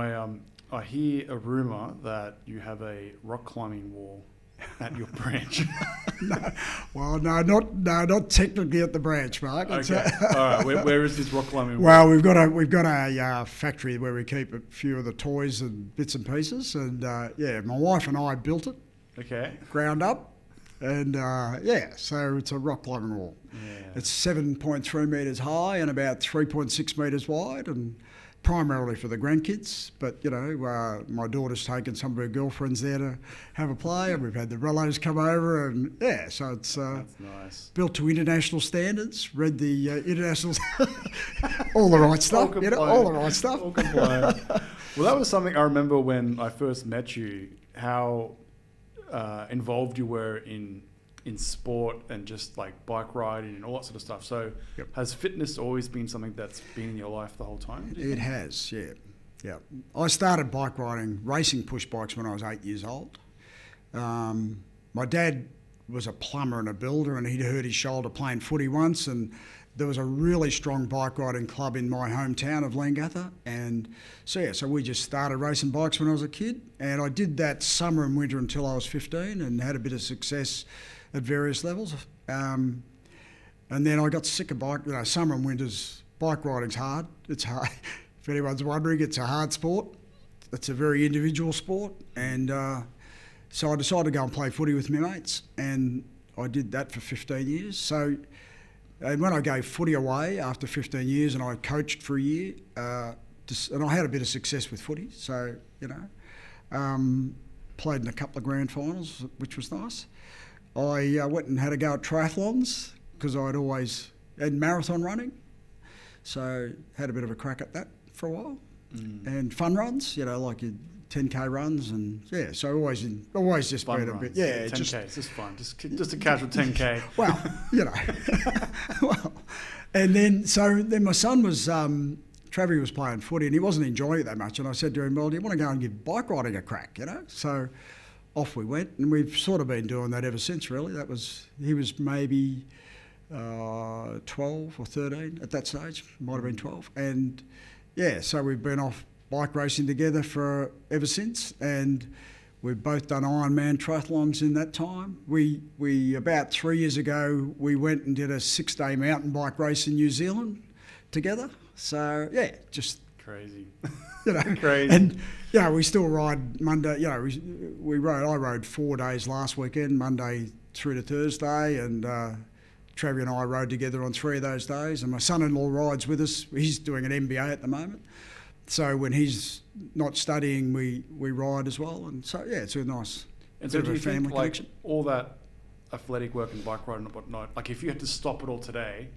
Speaker 1: I hear a rumour that you have a rock climbing wall at your branch. Not technically at the branch, Mark. Okay. All right. Where is this rock climbing wall?
Speaker 2: Well, we've got a factory where we keep a few of the toys and bits and pieces, and my wife and I built it.
Speaker 1: Okay.
Speaker 2: Ground up. And so it's a rock climbing wall.
Speaker 1: Yeah.
Speaker 2: It's 7.3 metres high and about 3.6 metres wide, and primarily for the grandkids. But, my daughter's taken some of her girlfriends there to have a play, and we've had the relatives come over, and so it's
Speaker 1: That's nice.
Speaker 2: built to international standards, read the international, all the right stuff, all the right stuff.
Speaker 1: All compliant. Well, that was something I remember when I first met you, how involved you were in sport and just like bike riding and all that sort of stuff. So has fitness always been something that's been in your life the whole time?
Speaker 2: It has, yeah. Yeah. I started bike riding, racing push bikes when I was 8 years old. My dad was a plumber and a builder, and he'd hurt his shoulder playing footy once, and there was a really strong bike riding club in my hometown of Leongatha, and so we just started racing bikes when I was a kid, and I did that summer and winter until I was 15 and had a bit of success at various levels. And then I got sick of summer and winters, bike riding's hard. It's hard. If anyone's wondering, it's a hard sport. It's a very individual sport, and so I decided to go and play footy with my mates, and I did that for 15 years. So and when I gave footy away after 15 years, and I coached for a year, and I had a bit of success with footy, so, played in a couple of grand finals, which was nice. I went and had a go at triathlons because I'd always had marathon running, so had a bit of a crack at that for a while. And fun runs, like your 10K runs, and so always just
Speaker 1: Fun
Speaker 2: been a
Speaker 1: runs.
Speaker 2: bit,
Speaker 1: 10K, it's just fun, just a casual 10K.
Speaker 2: Well, and then my son was, Travis was playing footy, and he wasn't enjoying it that much, and I said to him, well, do you want to go and give bike riding a crack, So off we went, and we've sort of been doing that ever since, really. He was maybe 12 or 13 at that stage, might have been 12, and so we've been off bike racing together for ever since, and we've both done Ironman triathlons in that time. We about 3 years ago, we went and did a 6-day mountain bike race in New Zealand together. So just
Speaker 1: crazy,
Speaker 2: crazy. And we still ride Monday. I rode 4 days last weekend, Monday through to Thursday, and Travis and I rode together on 3 of those days. And my son-in-law rides with us. He's doing an MBA at the moment. So when he's not studying, we ride as well, and so it's a nice
Speaker 1: and
Speaker 2: bit
Speaker 1: so
Speaker 2: of
Speaker 1: do
Speaker 2: a
Speaker 1: you
Speaker 2: family
Speaker 1: think,
Speaker 2: connection.
Speaker 1: All that athletic work and bike riding and whatnot, like if you had to stop it all today,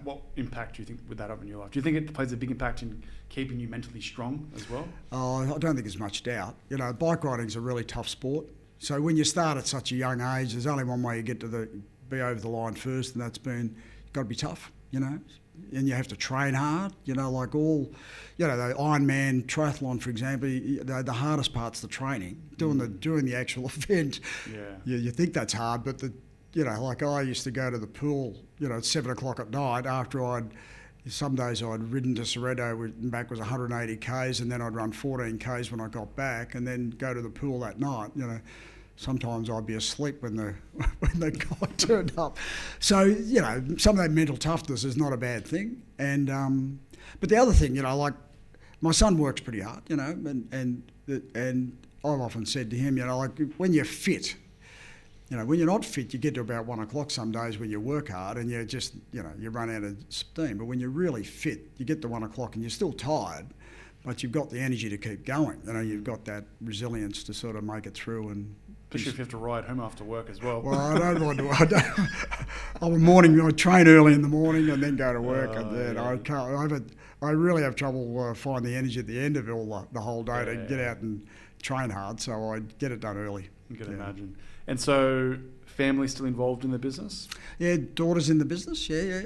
Speaker 1: what impact do you think would that have on your life? Do you think it plays a big impact in keeping you mentally strong as well?
Speaker 2: Oh, I don't think there's much doubt. Bike riding's a really tough sport. So when you start at such a young age, there's only one way you get to be over the line first, and that's got to be tough. And you have to train hard, like all, the Ironman triathlon, for example, the hardest part's the training, doing the actual event.
Speaker 1: Yeah.
Speaker 2: You think that's hard, but like I used to go to the pool, at 7 o'clock at night after some days I'd ridden to Sorrento and back was 180 Ks, and then I'd run 14 Ks when I got back, and then go to the pool that night, Sometimes I'd be asleep when the guy turned up. So, some of that mental toughness is not a bad thing. And but the other thing, like my son works pretty hard, and I've often said to him, like when you're fit, when you're not fit, you get to about 1 o'clock some days when you work hard and you just, you run out of steam. But when you're really fit, you get to 1 o'clock and you're still tired, but you've got the energy to keep going. You've got that resilience to sort of make it through. And
Speaker 1: especially if you have to ride home after work as well.
Speaker 2: Well, I don't want to. I train early in the morning and then go to work, and then I can't. I really have trouble finding the energy at the end of the whole day to get out and train hard. So I get it done early.
Speaker 1: You can imagine. And so, family still involved in the business?
Speaker 2: Yeah, daughter's in the business. Yeah.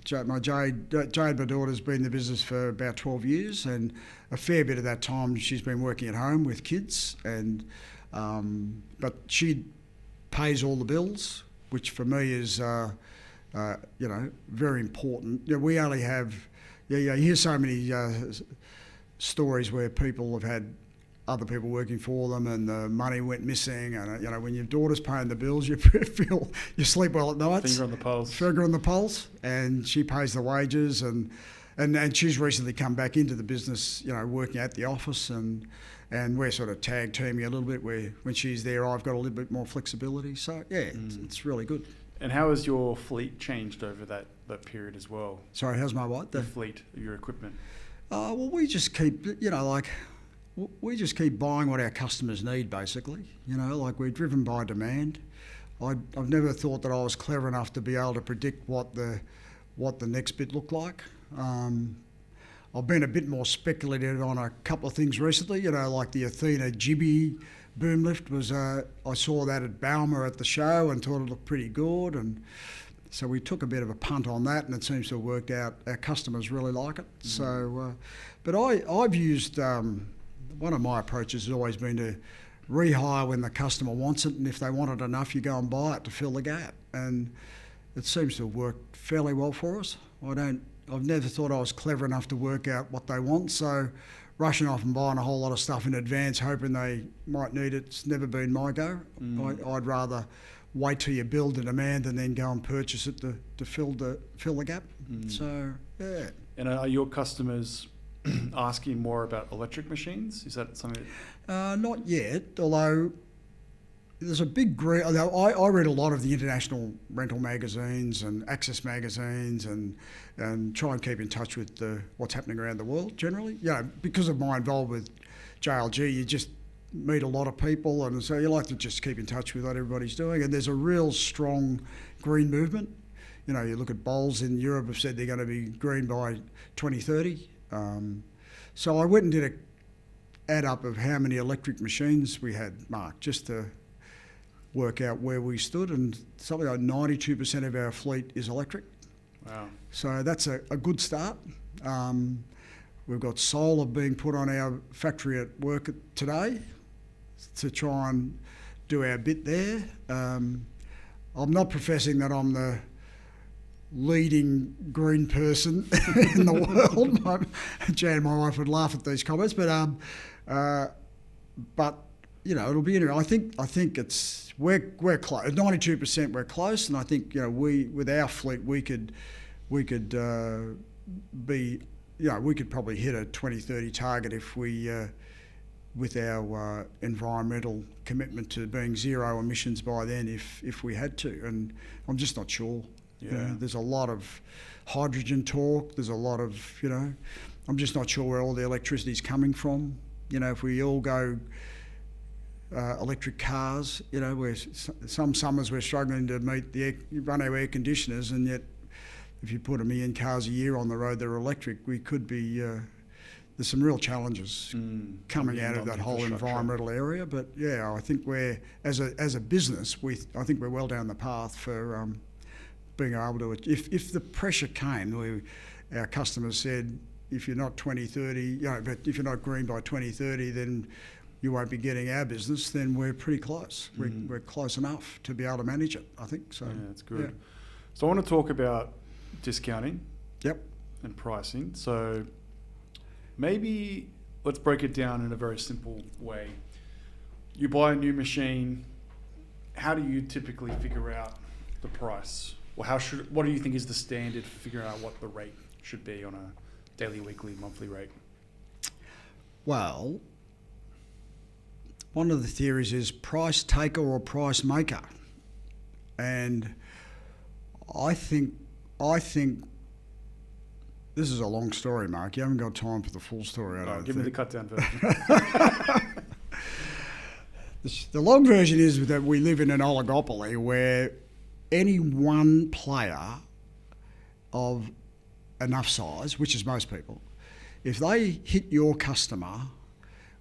Speaker 2: Jade, my daughter's been in the business for about 12 years, and a fair bit of that time she's been working at home with kids, and but she pays all the bills, which for me is very important. We only have you hear so many stories where people have had other people working for them and the money went missing, and when your daughter's paying the bills, you feel you sleep well at night.
Speaker 1: Finger on the pulse.
Speaker 2: Finger on the pulse, and she pays the wages, and and she's recently come back into the business, working at the office, and we're sort of tag teaming a little bit where when she's there, I've got a little bit more flexibility. So, yeah, it's really good.
Speaker 1: And how has your fleet changed over that period as well?
Speaker 2: Sorry, how's my what?
Speaker 1: The fleet, your equipment.
Speaker 2: Well, we just keep, we just keep buying what our customers need, basically. We're driven by demand. I've never thought that I was clever enough to be able to predict what the next bit looked like. I've been a bit more speculative on a couple of things recently, like the Athena Jibby boom lift was, I saw that at Balmer at the show and thought it looked pretty good, and so we took a bit of a punt on that, and it seems to have worked out. Our customers really like it. So, but I've used, one of my approaches has always been to rehire when the customer wants it, and if they want it enough, you go and buy it to fill the gap, and it seems to have worked fairly well for us. I've never thought I was clever enough to work out what they want, so rushing off and buying a whole lot of stuff in advance, hoping they might need it's never been my go. I'd rather wait till you build the demand and then go and purchase it to fill the gap. So, yeah.
Speaker 1: And are your customers asking more about electric machines? Is that something
Speaker 2: not yet, although there's a big I read a lot of the international rental magazines and access magazines and try and keep in touch with what's happening around the world generally. Because of my involvement with JLG, you just meet a lot of people, and so you like to just keep in touch with what everybody's doing. And there's a real strong green movement. You look at Bowles in Europe have said they're going to be green by 2030. So I went and did an add up of how many electric machines we had, Mark, just to work out where we stood, and something like 92% of our fleet is electric.
Speaker 1: Wow.
Speaker 2: So that's a good start. We've got solar being put on our factory at work today to try and do our bit there. I'm not professing that I'm the leading green person in the world. Jan, my wife, would laugh at these comments, but it'll be interesting. I think it's we're close. 92% we're close, and I think we with our fleet we could probably hit a 2030 target if we with our environmental commitment to being zero emissions by then if we had to, and I'm just not sure.
Speaker 1: Yeah.
Speaker 2: There's a lot of hydrogen talk. There's a lot of, I'm just not sure where all the electricity's coming from. If we all go electric cars, where some summers we're struggling to run our air conditioners, and yet if you put 1 million cars a year on the road that are electric, we could be, there's some real challenges coming out of that whole environmental area. But yeah, I think as a business, I think we're well down the path for being able to, if the pressure came, our customers said, if you're not 2030, but if you're not green by 2030, then you won't be getting our business, then we're pretty close. We're close enough to be able to manage it, I think. So,
Speaker 1: yeah, that's good.
Speaker 2: Yeah.
Speaker 1: So I want to talk about discounting.
Speaker 2: Yep.
Speaker 1: And pricing. So maybe let's break it down in a very simple way. You buy a new machine, how do you typically figure out the price? Or what do you think is the standard for figuring out what the rate should be on a daily, weekly, monthly rate?
Speaker 2: Well, one of the theories is price taker or price maker. And I think this is a long story, Mark. You haven't got time for the full story, I don't
Speaker 1: Give me the
Speaker 2: think.
Speaker 1: cut down version.
Speaker 2: The long version is that we live in an oligopoly where any one player of enough size, which is most people, if they hit your customer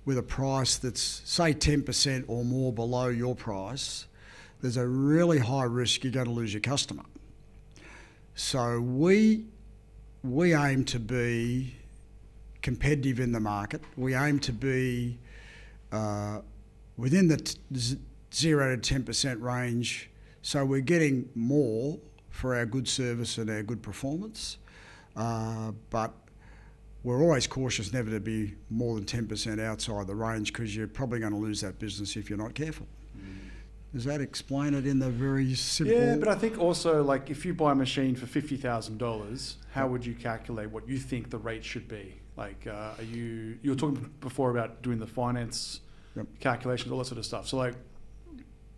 Speaker 2: with a price that's, say, 10% or more below your price, there's a really high risk you're going to lose your customer. So we aim to be competitive in the market. We aim to be within the 0 to 10% range, so we're getting more for our good service and our good performance. But we're always cautious never to be more than 10% outside the range, because you're probably going to lose that business if you're not careful. Does that explain it in the very simple?
Speaker 1: Yeah, but I think also, like, if you buy a machine for $50,000, how would you calculate what you think the rate should be? Like, you were talking before about doing the finance calculations, all that sort of stuff. So, like,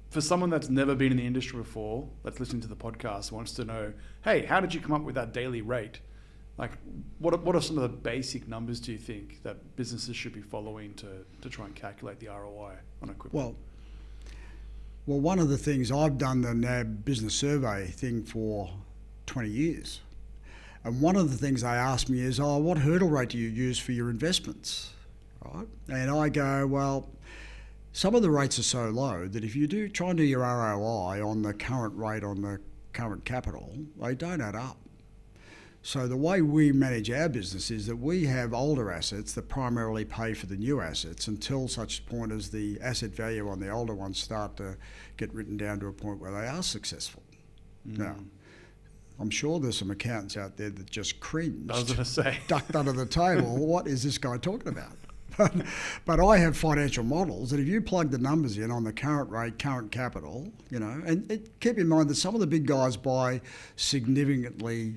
Speaker 1: for someone that's never been in the industry before, that's listening to the podcast, wants to know, hey, how did you come up with that daily rate? Like, what are some of the basic numbers do you think that businesses should be following to try and calculate the ROI on equipment?
Speaker 2: Well, one of the things, I've done the NAB business survey thing for 20 years. And one of the things they ask me is, what hurdle rate do you use for your investments? Right? And I go, well, some of the rates are so low that if you do try and do your ROI on the current rate on the current capital, they don't add up. So the way we manage our business is that we have older assets that primarily pay for the new assets until such point as the asset value on the older ones start to get written down to a point where they are successful. Now, I'm sure there's some accountants out there that just cringed.
Speaker 1: I was going to say.
Speaker 2: Ducked under the table. What is this guy talking about? But I have financial models that if you plug the numbers in on the current rate, current capital, and keep in mind that some of the big guys buy significantly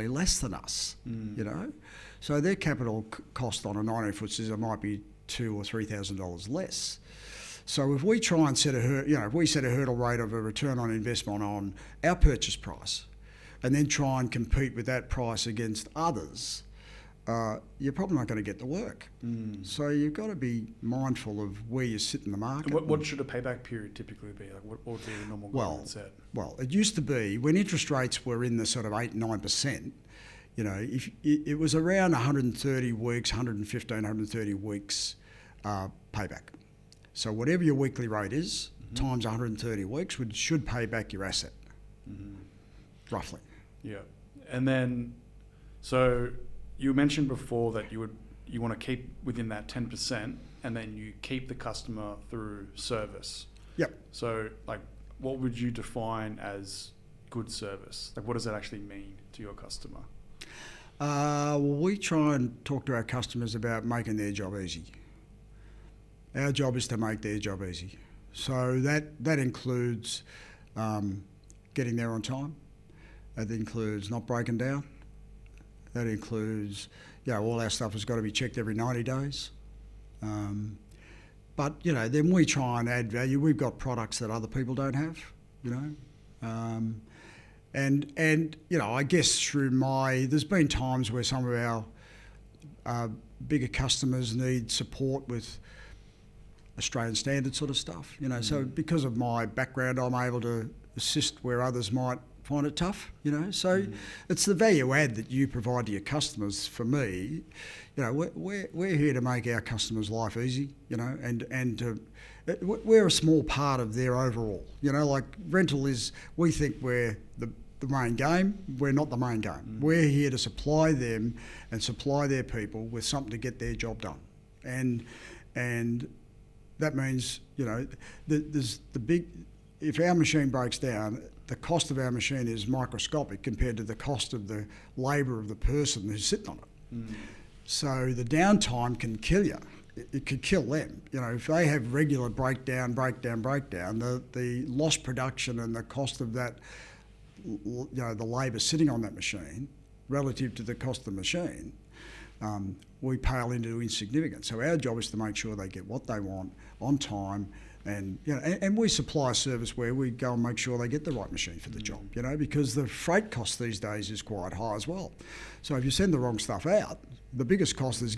Speaker 2: less than us, so their capital cost on a 19-foot scissor might be $2,000 or $3,000 less. So if we try and set if we set a hurdle rate of a return on investment on our purchase price, and then try and compete with that price against others, you're probably not going to get the work. So you've got to be mindful of where you sit in the market.
Speaker 1: What should a payback period typically be? Like, what would be the normal guidance set?
Speaker 2: Well, it used to be when interest rates were in the sort of 8-9%. If it was around 130 weeks, 115, 130 weeks payback. So whatever your weekly rate is, times 130 weeks should pay back your asset, roughly.
Speaker 1: Yeah, and then so. You mentioned before that you want to keep within that 10%, and then you keep the customer through service.
Speaker 2: Yep.
Speaker 1: So, like, what would you define as good service? Like, what does that actually mean to your customer?
Speaker 2: We try and talk to our customers about making their job easy. Our job is to make their job easy. So that includes getting there on time. That includes not breaking down. That includes, all our stuff has got to be checked every 90 days. But, then we try and add value. We've got products that other people don't have, And I guess there's been times where some of our bigger customers need support with Australian standard sort of stuff, So because of my background, I'm able to assist where others might find it tough, So it's the value add that you provide to your customers. For me, we're here to make our customers' life easy, we're a small part of their overall. Like rental is, we think we're the main game. We're not the main game. We're here to supply them and supply their people with something to get their job done, and that means there's the big. If our machine breaks down, the cost of our machine is microscopic compared to the cost of the labour of the person who's sitting on it. So the downtime can kill you. It could kill them. If they have regular breakdown, the lost production and the cost of that, the labour sitting on that machine relative to the cost of the machine, we pale into insignificance. So our job is to make sure they get what they want on time. And we supply a service where we go and make sure they get the right machine for the job, because the freight cost these days is quite high as well. So if you send the wrong stuff out, the biggest cost is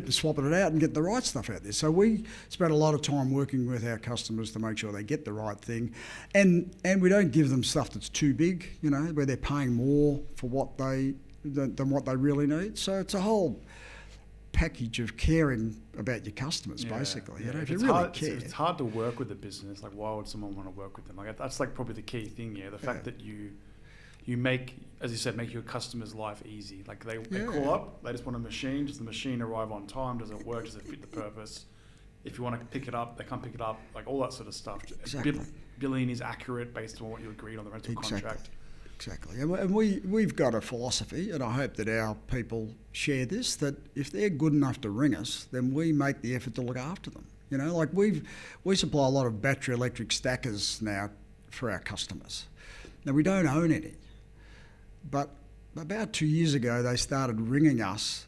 Speaker 2: swapping it out and getting the right stuff out there. So we spend a lot of time working with our customers to make sure they get the right thing, and we don't give them stuff that's too big, where they're paying more for than what they really need. So it's a whole package of caring about your customers, basically. If you really care.
Speaker 1: It's hard to work with a business. Like, why would someone want to work with them? Like, that's like probably the key thing. The fact that you make, as you said, make your customer's life easy. Like they call up, they just want a machine. Does the machine arrive on time? Does it work? Does it fit the purpose? If you want to pick it up, they can't pick it up. Like all that sort of stuff.
Speaker 2: Exactly.
Speaker 1: Billing is accurate based on what you agreed on the rental contract.
Speaker 2: Exactly. And we've got a philosophy, and I hope that our people share this, that if they're good enough to ring us, then we make the effort to look after them. You know, like we supply a lot of battery electric stackers now for our customers. Now, we don't own any, but about 2 years ago they started ringing us,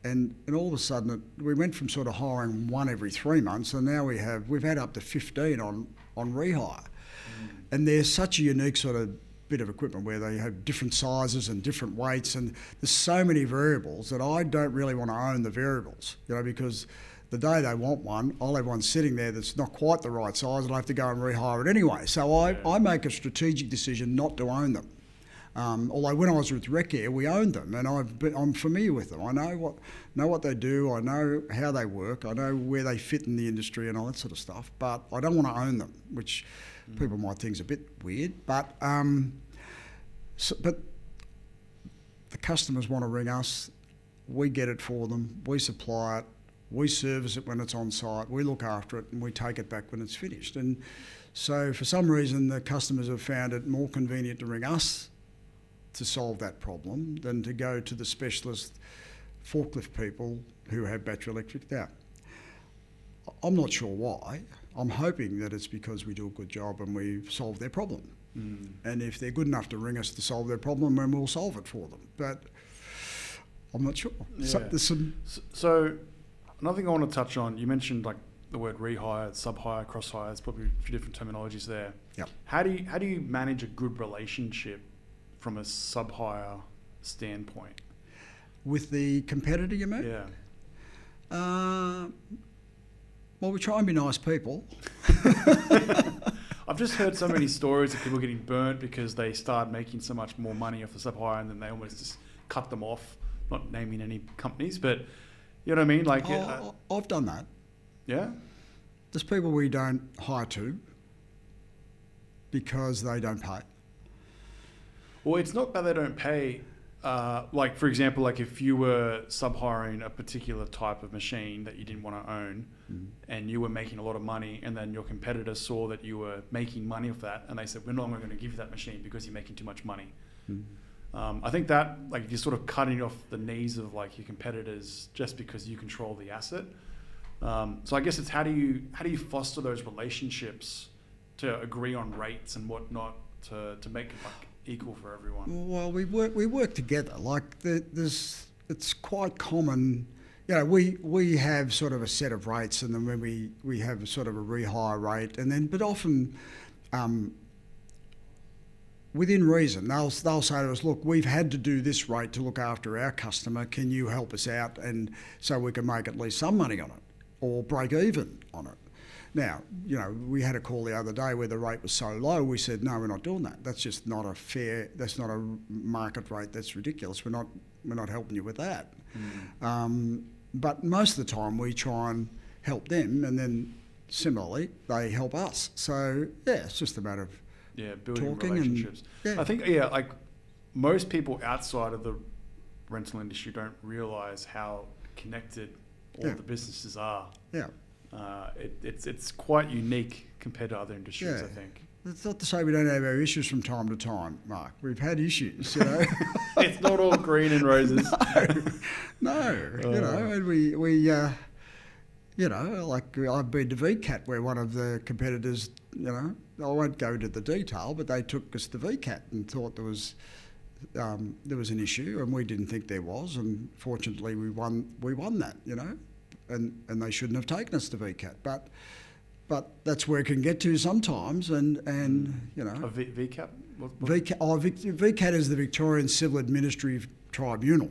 Speaker 2: and all of a sudden we went from sort of hiring one every 3 months, and now we've had up to 15 on rehire. And they're such a unique sort of bit of equipment where they have different sizes and different weights, and there's so many variables that I don't really want to own the variables, you know, because the day they want one, I'll have one sitting there that's not quite the right size, and I have to go and rehire it anyway. So I make a strategic decision not to own them. Although when I was with Recair, we owned them, and I'm familiar with them. I know what they do. I know how they work. I know where they fit in the industry and all that sort of stuff. But I don't want to own them, which people might think is a bit weird. But but the customers want to ring us. We get it for them. We supply it. We service it when it's on site. We look after it, and we take it back when it's finished. And so for some reason, the customers have found it more convenient to ring us to solve that problem than to go to the specialist forklift people who have battery electric. Now, I'm not sure why. I'm hoping that it's because we do a good job and we've solved their problem. And if they're good enough to ring us to solve their problem, then we'll solve it for them. But I'm not sure.
Speaker 1: Yeah. So another thing I want to touch on, you mentioned like the word rehire, sub-hire, cross-hire. There's probably a few different terminologies there.
Speaker 2: Yep.
Speaker 1: How do you manage a good relationship from a sub-hire standpoint?
Speaker 2: With the competitor, you mean?
Speaker 1: Yeah.
Speaker 2: Well, we try and be nice people.
Speaker 1: I've just heard so many stories of people getting burnt because they start making so much more money off the sub-hire and then they almost just cut them off. Not naming any companies, but you know what I mean? Like,
Speaker 2: I've done that.
Speaker 1: Yeah?
Speaker 2: There's people we don't hire to because they don't pay.
Speaker 1: Well, it's not that they don't pay. Like, for example, like if you were sub-hiring a particular type of machine that you didn't want to own and you were making a lot of money and then your competitor saw that you were making money off that and they said, we're no longer going to give you that machine because you're making too much money. I think that, like, you're sort of cutting off the knees of like your competitors just because you control the asset. So I guess it's how do you foster those relationships to agree on rates and whatnot to make it like equal for everyone?
Speaker 2: Well, we work together. Like it's quite common. You know, we have sort of a set of rates, and then when we have sort of a rehire rate, and then but often within reason, they'll say to us, look, we've had to do this rate to look after our customer. Can you help us out, and so we can make at least some money on it or break even on it? Now, you know, we had a call the other day where the rate was so low, we said, no, we're not doing that. That's just not a fair, that's not a market rate, that's ridiculous. We're not helping you with that. But most of the time we try and help them, and then similarly, they help us. So, yeah, it's just a matter of
Speaker 1: building
Speaker 2: talking
Speaker 1: relationships.
Speaker 2: And,
Speaker 1: I think, like most people outside of the rental industry don't realise how connected all the businesses are.
Speaker 2: Yeah.
Speaker 1: It's quite unique compared to other industries, I think.
Speaker 2: It's not to say we don't have our issues from time to time, Mark. We've had issues, you know.
Speaker 1: It's not all green and roses.
Speaker 2: No. You know, and we you know, like I've been to VCAT where one of the competitors, you know, I won't go into the detail, but they took us to VCAT and thought there was an issue, and we didn't think there was, and fortunately we won that, you know. And they shouldn't have taken us to VCAT, but that's where it can get to sometimes, and you know.
Speaker 1: VCAT?
Speaker 2: VCAT is the Victorian Civil Administrative Tribunal,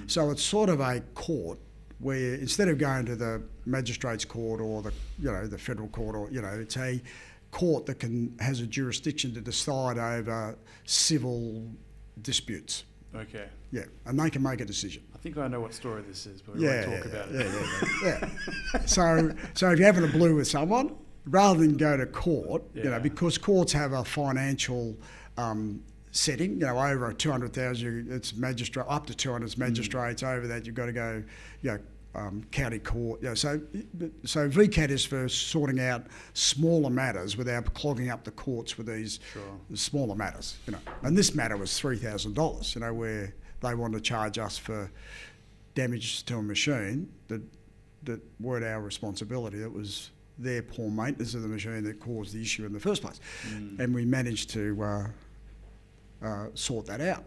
Speaker 2: so it's sort of a court where instead of going to the magistrates' court or the federal court, or it's a court that has a jurisdiction to decide over civil disputes.
Speaker 1: Okay.
Speaker 2: Yeah, and they can make a decision.
Speaker 1: I think I know what story this is, but we won't talk about it.
Speaker 2: Yeah. So if you're having a blue with someone, rather than go to court, because courts have a financial setting, over 200,000, it's magistrate, up to 200 it's magistrates. Over that, you've got to go, county court. So VCAT is for sorting out smaller matters without clogging up the courts with these smaller matters. And this matter was $3,000. Where they wanted to charge us for damage to a machine that weren't our responsibility. It was their poor maintenance of the machine that caused the issue in the first place.
Speaker 1: Mm.
Speaker 2: And we managed to sort that out.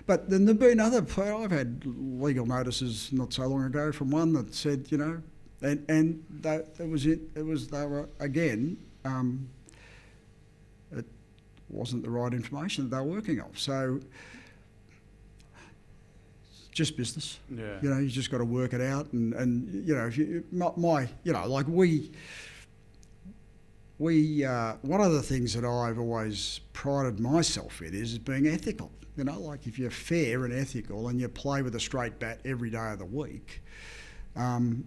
Speaker 2: But then there've been other, I've had legal notices not so long ago from one that said, you know, and they were, again, it wasn't the right information that they were working off. So, just business.
Speaker 1: Yeah.
Speaker 2: You know, you just got to work it out, and you know, if you you know, like we one of the things that I've always prided myself in is being ethical. You know, like if you're fair and ethical and you play with a straight bat every day of the week, then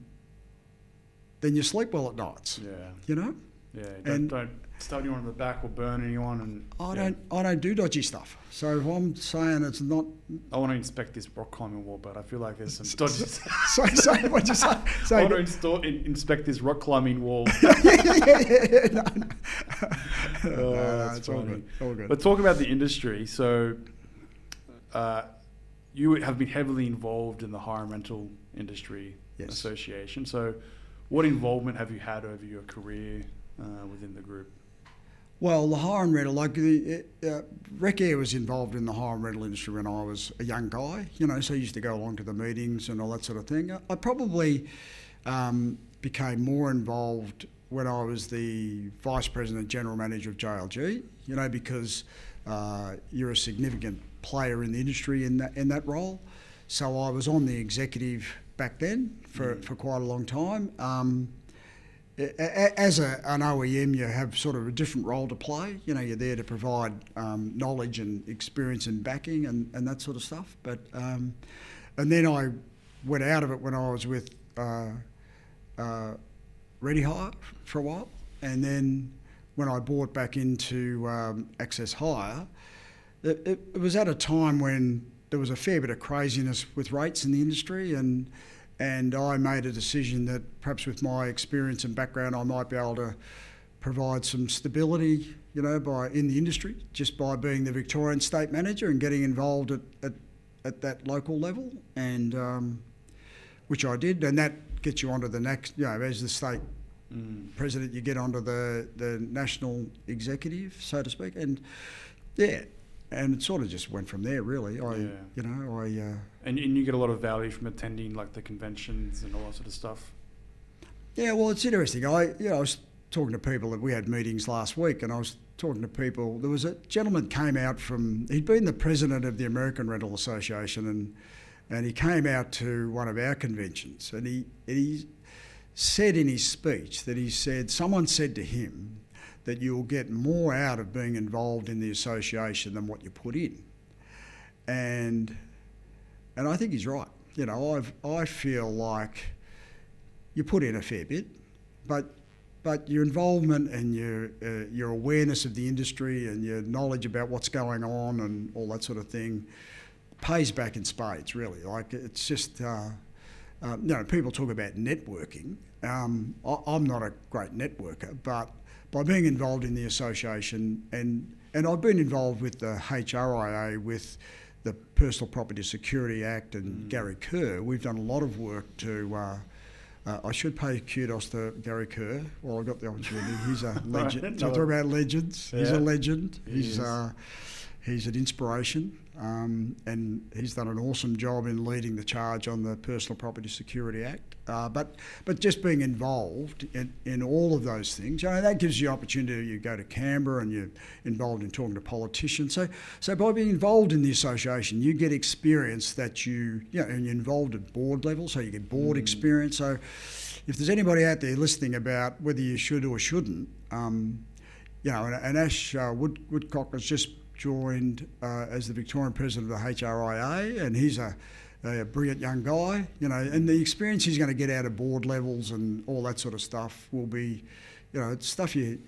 Speaker 2: you sleep well at nights.
Speaker 1: Yeah.
Speaker 2: You know.
Speaker 1: Yeah. Don't stab anyone in the back or burn anyone. And
Speaker 2: I don't do dodgy stuff. So if I'm saying it's not,
Speaker 1: I want to inspect this rock climbing wall, but I feel like there's some dodgy.
Speaker 2: So what'd you say?
Speaker 1: I want to inspect this rock climbing wall.
Speaker 2: yeah. No.
Speaker 1: That's
Speaker 2: it's all good. All good.
Speaker 1: But talk about the industry. So, you have been heavily involved in the hire and rental industry association. So, what involvement have you had over your career within the group?
Speaker 2: Well, the hire and rental, like Rec Air was involved in the hire and rental industry when I was a young guy, you know, so I used to go along to the meetings and all that sort of thing. I probably became more involved when I was the Vice President General Manager of JLG, you know, because you're a significant player in the industry in that role. So I was on the executive back then for quite a long time. As an OEM, you have sort of a different role to play. You know, you're there to provide knowledge and experience and backing and that sort of stuff. But and then I went out of it when I was with Ready Hire for a while, and then when I bought back into Access Hire, it was at a time when there was a fair bit of craziness with rates in the industry, and I made a decision that perhaps with my experience and background I might be able to provide some stability, you know, in the industry, just by being the Victorian State Manager and getting involved at that local level, and which I did, and that gets you onto the next, you know, as the state president, you get onto the national executive, so to speak, and and it sort of just went from there, really.
Speaker 1: And you get a lot of value from attending like the conventions and all that sort of stuff.
Speaker 2: Yeah, well, it's interesting. I was talking to people that we had meetings last week, and I was talking to people. There was a gentleman came out he'd been the president of the American Rental Association, and he came out to one of our conventions, and he said in his speech that someone said to him that you'll get more out of being involved in the association than what you put in. And I think he's right. You know, I feel like you put in a fair bit, but your involvement and your awareness of the industry and your knowledge about what's going on and all that sort of thing pays back in spades, really. Like, it's just, you know, people talk about networking. I'm not a great networker, but by being involved in the association, and I've been involved with the HRIA, with the Personal Property Security Act and Gary Kerr. We've done a lot of work to, I should pay kudos to Gary Kerr while I've got the opportunity. He's a legend.
Speaker 1: Right.
Speaker 2: So I talk about legends. He's a legend.
Speaker 1: He's
Speaker 2: an inspiration, and he's done an awesome job in leading the charge on the Personal Property Security Act. But just being involved in all of those things, you know, that gives you opportunity. You go to Canberra and you're involved in talking to politicians. So by being involved in the association, you get experience that and you're involved at board level, so you get board experience. So if there's anybody out there listening about whether you should or shouldn't, you know, and Ash Woodcock has just joined as the Victorian president of the HRIA, and he's a brilliant young guy, you know, and the experience he's going to get out of board levels and all that sort of stuff will be, you know, it's stuff you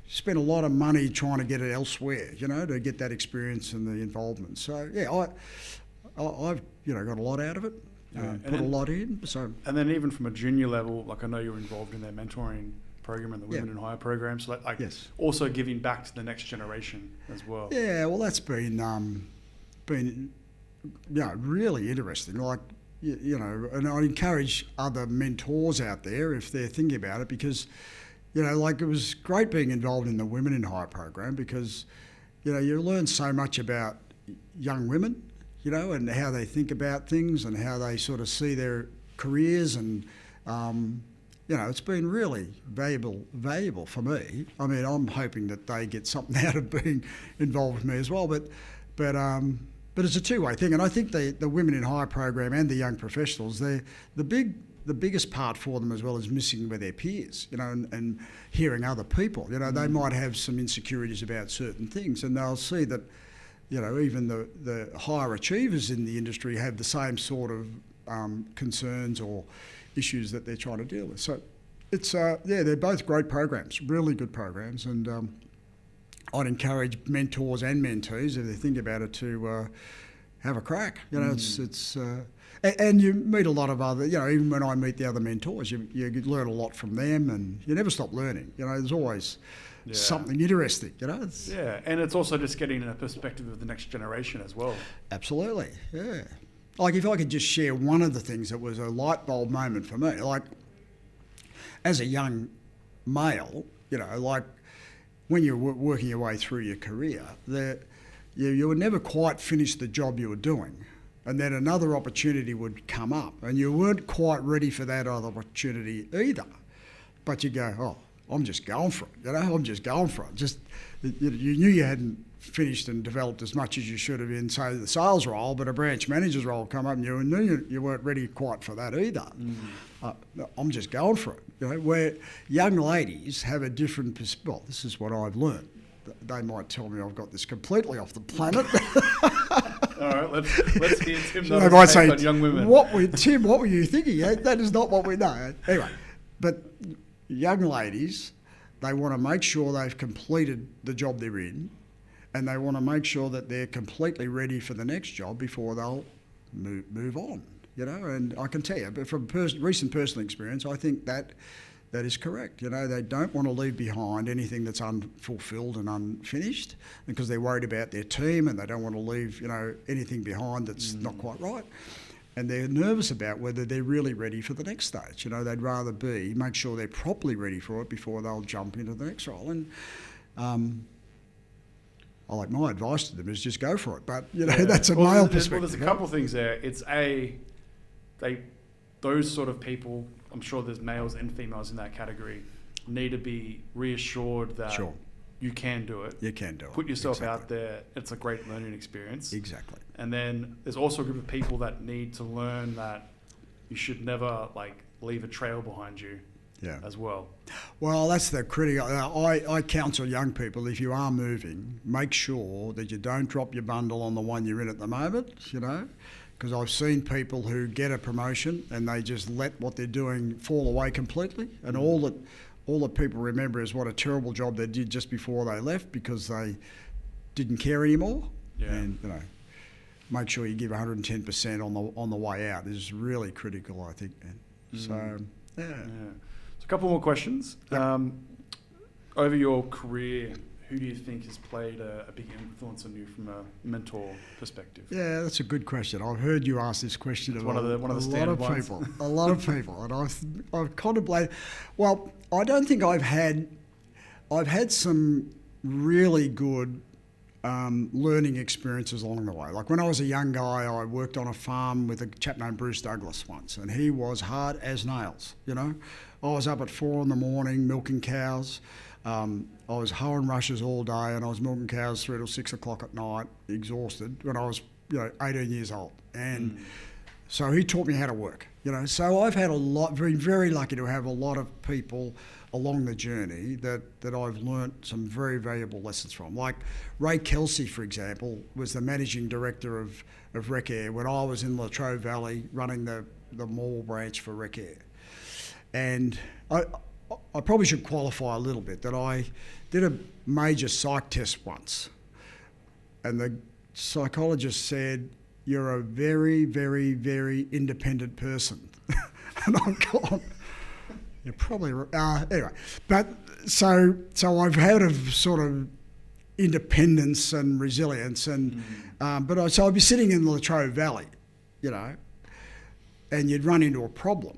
Speaker 2: spend a lot of money trying to get it elsewhere, you know, to get that experience and the involvement. So yeah, I've you know got a lot out of it, put a lot in. So
Speaker 1: and then even from a junior level, like I know you're involved in their mentoring program and the Women in Hire program, so like also giving back to the next generation as well.
Speaker 2: Yeah, well, that's been you know, really interesting. Like, and I encourage other mentors out there if they're thinking about it, because, like, it was great being involved in the Women in Hire program, because, you learn so much about young women, and how they think about things and how they sort of see their careers, and it's been really valuable for me. I mean, I'm hoping that they get something out of being involved with me as well, but it's a two-way thing, and I think the Women in Hire program and the young professionals, the biggest part for them as well is missing with their peers, and hearing other people. They might have some insecurities about certain things, and they'll see that, even the higher achievers in the industry have the same sort of concerns or issues that they're trying to deal with. So it's they're both great programs, really good programs, and I'd encourage mentors and mentees, if they think about it, to have a crack. It's and you meet a lot of other, even when I meet the other mentors, you learn a lot from them, and you never stop learning. There's always something interesting.
Speaker 1: And it's also just getting a perspective of the next generation as well.
Speaker 2: Absolutely, yeah. Like, if I could just share one of the things that was a light bulb moment for me, like, as a young male, like, when you're working your way through your career, you would never quite finish the job you were doing, and then another opportunity would come up, and you weren't quite ready for that other opportunity either. But you go, oh, I'm just going for it, I'm just going for it. Just, you knew you hadn't finished and developed as much as you should have in, say, the sales role, but a branch manager's role come up, and you knew you weren't ready quite for that either. I'm just going for it. Where young ladies have a different well, this is what I've learned. They might tell me I've got this completely off the planet.
Speaker 1: All right, let's hear Tim
Speaker 2: They might say,
Speaker 1: on young women.
Speaker 2: Tim, what were you thinking? That is not what we know. Anyway, but young ladies, they want to make sure they've completed the job they're in, and they want to make sure that they're completely ready for the next job before they'll move on. And I can tell you, but from recent personal experience, I think that is correct. They don't want to leave behind anything that's unfulfilled and unfinished, because they're worried about their team, and they don't want to leave, anything behind that's not quite right. And they're nervous about whether they're really ready for the next stage. They'd rather make sure they're properly ready for it before they'll jump into the next role. And my advice to them is just go for it. But, that's a male perspective.
Speaker 1: Well, there's a couple of things there. It's those sort of people, I'm sure there's males and females in that category, need to be reassured that you can do it.
Speaker 2: You can do it.
Speaker 1: Put yourself out there. It's a great learning experience.
Speaker 2: Exactly.
Speaker 1: And then there's also a group of people that need to learn that you should never, leave a trail behind you as well.
Speaker 2: Well, that's the critical. I counsel young people, if you are moving, make sure that you don't drop your bundle on the one you're in at the moment, because I've seen people who get a promotion and they just let what they're doing fall away completely, and all that people remember is what a terrible job they did just before they left, because they didn't care anymore. And make sure you give 110% on the way out is really critical, I think. So So
Speaker 1: a couple more questions. Over your career, who do you think has played a big influence on you from a mentor perspective?
Speaker 2: Yeah, that's a good question. I've heard you ask this question of
Speaker 1: one of the standard ones.
Speaker 2: A lot of people, and I've contemplated. Well, I don't think I've had some really good learning experiences along the way. Like, when I was a young guy, I worked on a farm with a chap named Bruce Douglas once, and he was hard as nails. I was up at 4 a.m. milking cows. I was hoeing rushes all day, and I was milking cows 3 till 6 o'clock at night, exhausted, when I was 18 years old. And so he taught me how to work. So I've had been very lucky to have a lot of people along the journey that I've learnt some very valuable lessons from. Like Ray Kelsey, for example, was the managing director of Rec Air when I was in Latrobe Valley running the mall branch for Rec Air. And I probably should qualify a little bit that I did a major psych test once, and the psychologist said, "You're a very, very, very independent person." And I'm gone, you're probably right. Anyway, but so I've had a sort of independence and resilience, and so I'd be sitting in the Latrobe Valley, and you'd run into a problem.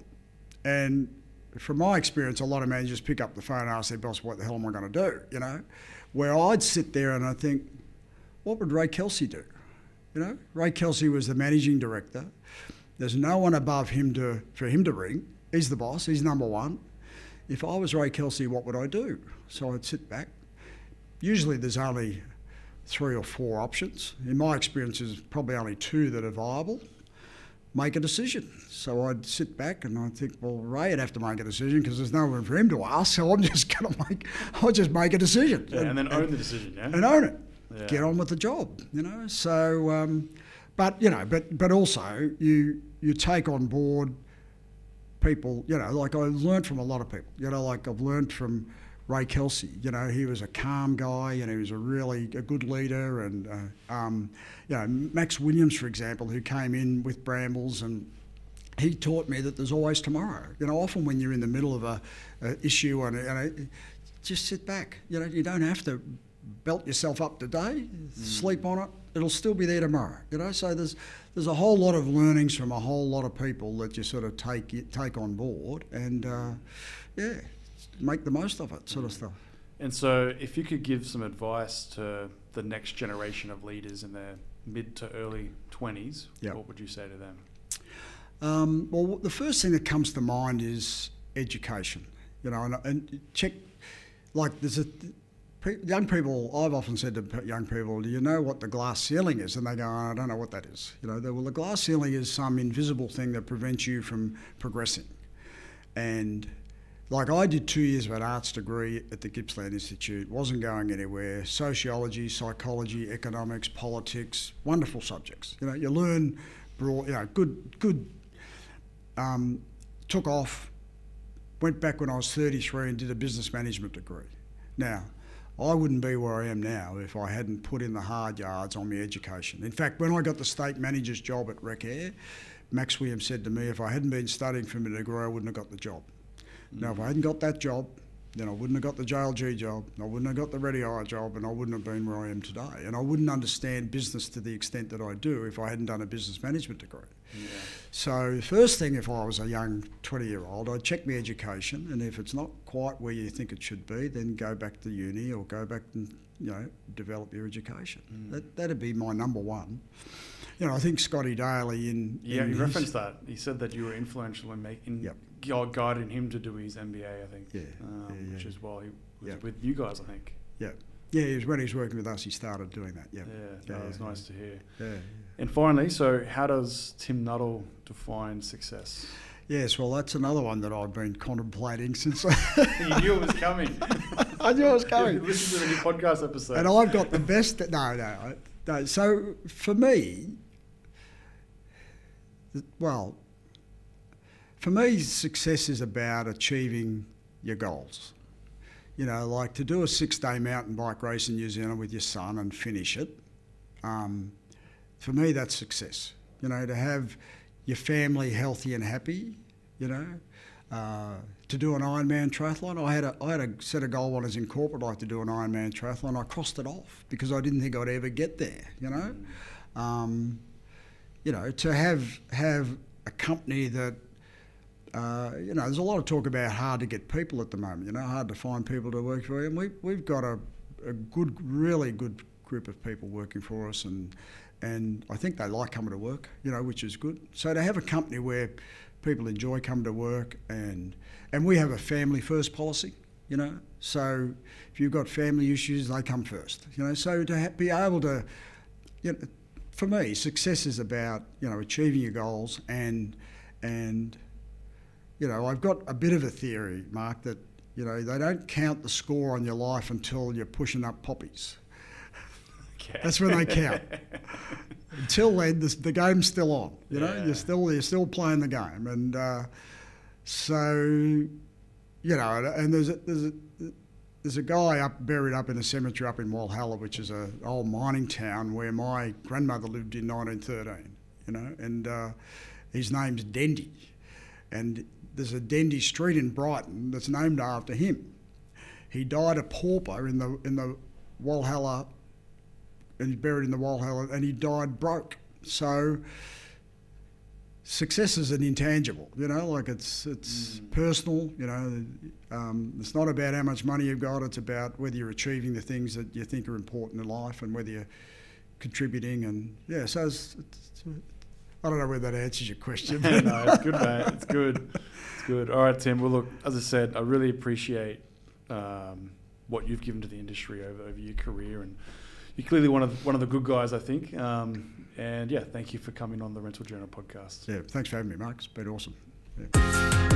Speaker 2: And from my experience, a lot of managers pick up the phone and ask their boss, what the hell am I going to do, you know? Where I'd sit there and I think, what would Ray Kelsey do? You know, Ray Kelsey was the managing director. There's no one above him for him to ring. He's the boss, he's number one. If I was Ray Kelsey, what would I do? So I'd sit back. Usually there's only 3 or 4 options. In my experience, there's probably only 2 that are viable. Make a decision. So I'd sit back and I'd think, well, Ray would have to make a decision because there's no one for him to ask. So I'll just make a decision.
Speaker 1: Yeah, and then own the decision, yeah?
Speaker 2: And own it.
Speaker 1: Yeah.
Speaker 2: Get on with the job, you know. So, but also you take on board people, you know, like I learned from a lot of people, you know, like I've learned from Ray Kelsey, you know, he was a calm guy and he was a good leader. And, you know, Max Williams, for example, who came in with Brambles, and he taught me that there's always tomorrow. You know, often when you're in the middle of a issue and just sit back, you know, you don't have to belt yourself up today, sleep on it, it'll still be there tomorrow, you know. So there's a whole lot of learnings from a whole lot of people that you sort of take on board and, make the most of it, sort of stuff.
Speaker 1: And so if you could give some advice to the next generation of leaders in their mid to early 20s,
Speaker 2: Yep.
Speaker 1: What would you say to them?
Speaker 2: Well, the first thing that comes to mind is education, you know, and check, like young people, I've often said to young people, do you know what the glass ceiling is? And they go, I don't know what that is. You know, well, the glass ceiling is some invisible thing that prevents you from progressing. And like I did 2 years of an arts degree at the Gippsland Institute, wasn't going anywhere. Sociology, psychology, economics, politics, wonderful subjects. You know, you learn broad, you know, good. Took off, went back when I was 33 and did a business management degree. Now, I wouldn't be where I am now if I hadn't put in the hard yards on my education. In fact, when I got the state manager's job at Rec Air, Max Williams said to me, if I hadn't been studying for my degree, I wouldn't have got the job. Now, if I hadn't got that job, then I wouldn't have got the JLG job, I wouldn't have got the Ready Eye job, and I wouldn't have been where I am today. And I wouldn't understand business to the extent that I do if I hadn't done a business management degree.
Speaker 1: Yeah.
Speaker 2: So the first thing, if I was a young 20-year-old, I'd check my education, and if it's not quite where you think it should be, then go back to uni or go back and, you know, develop your education. That'd be my number one. You know, I think Scotty Daly
Speaker 1: he referenced that. He said that you were influential in making, guiding him to do his MBA, I think. Which is while he was with you guys, I think. Yeah. Yeah, when he was working with us, he started doing that. That was nice to hear.
Speaker 2: Yeah.
Speaker 1: And finally, so how does Tim Nuttall define success?
Speaker 2: Yes, well, that's another one that I've been contemplating since.
Speaker 1: You knew it was coming.
Speaker 2: I knew it was coming.
Speaker 1: Listen to the new podcast episode.
Speaker 2: And I've got the best. No. So for me, success is about achieving your goals. You know, like to do a 6-day mountain bike race in New Zealand with your son and finish it. For me, that's success. You know, to have your family healthy and happy. You know, to do an Ironman triathlon. I had a set of goal when I was in corporate. I had to do an Ironman triathlon. I crossed it off because I didn't think I'd ever get there. You know, to have a company that. You know, there's a lot of talk about hard to get people at the moment, you know, hard to find people to work for you. And we've got a good, really good group of people working for us, and I think they like coming to work, you know, which is good. So to have a company where people enjoy coming to work, and we have a family first policy, you know, so if you've got family issues, they come first, you know. So to be able to, you know, for me, success is about, you know, achieving your goals and you know, I've got a bit of a theory, Mark, that, you know, they don't count the score on your life until you're pushing up poppies. Okay. That's when they count. Until then, the game's still on. You know, you're still playing the game, and so, you know, and there's a guy buried up in a cemetery up in Walhalla, which is an old mining town where my grandmother lived in 1913. You know, and his name's Dendy, and there's a Dendy Street in Brighton that's named after him. He died a pauper in the Walhalla, and he's buried in the Walhalla, and he died broke. So, you know, and there's a guy up buried up in a cemetery up in Walhalla, which is an old mining town where my grandmother lived in 1913. You know, and his name's Dendy, and there's a Dendy Street in Brighton that's named after him. He died a pauper in the Walhalla, and he died broke. So, success is an intangible, like it's personal, it's not about how much money you've got, it's about whether you're achieving the things that you think are important in life and whether you're contributing. And so it's I don't know whether that answers your question.
Speaker 1: No, it's good, mate. It's good. All right, Tim. Well, look, as I said, I really appreciate what you've given to the industry over your career, and you're clearly one of the good guys, I think. And thank you for coming on the Rental Journal podcast.
Speaker 2: Yeah, thanks for having me, Mark. It's been awesome. Yeah.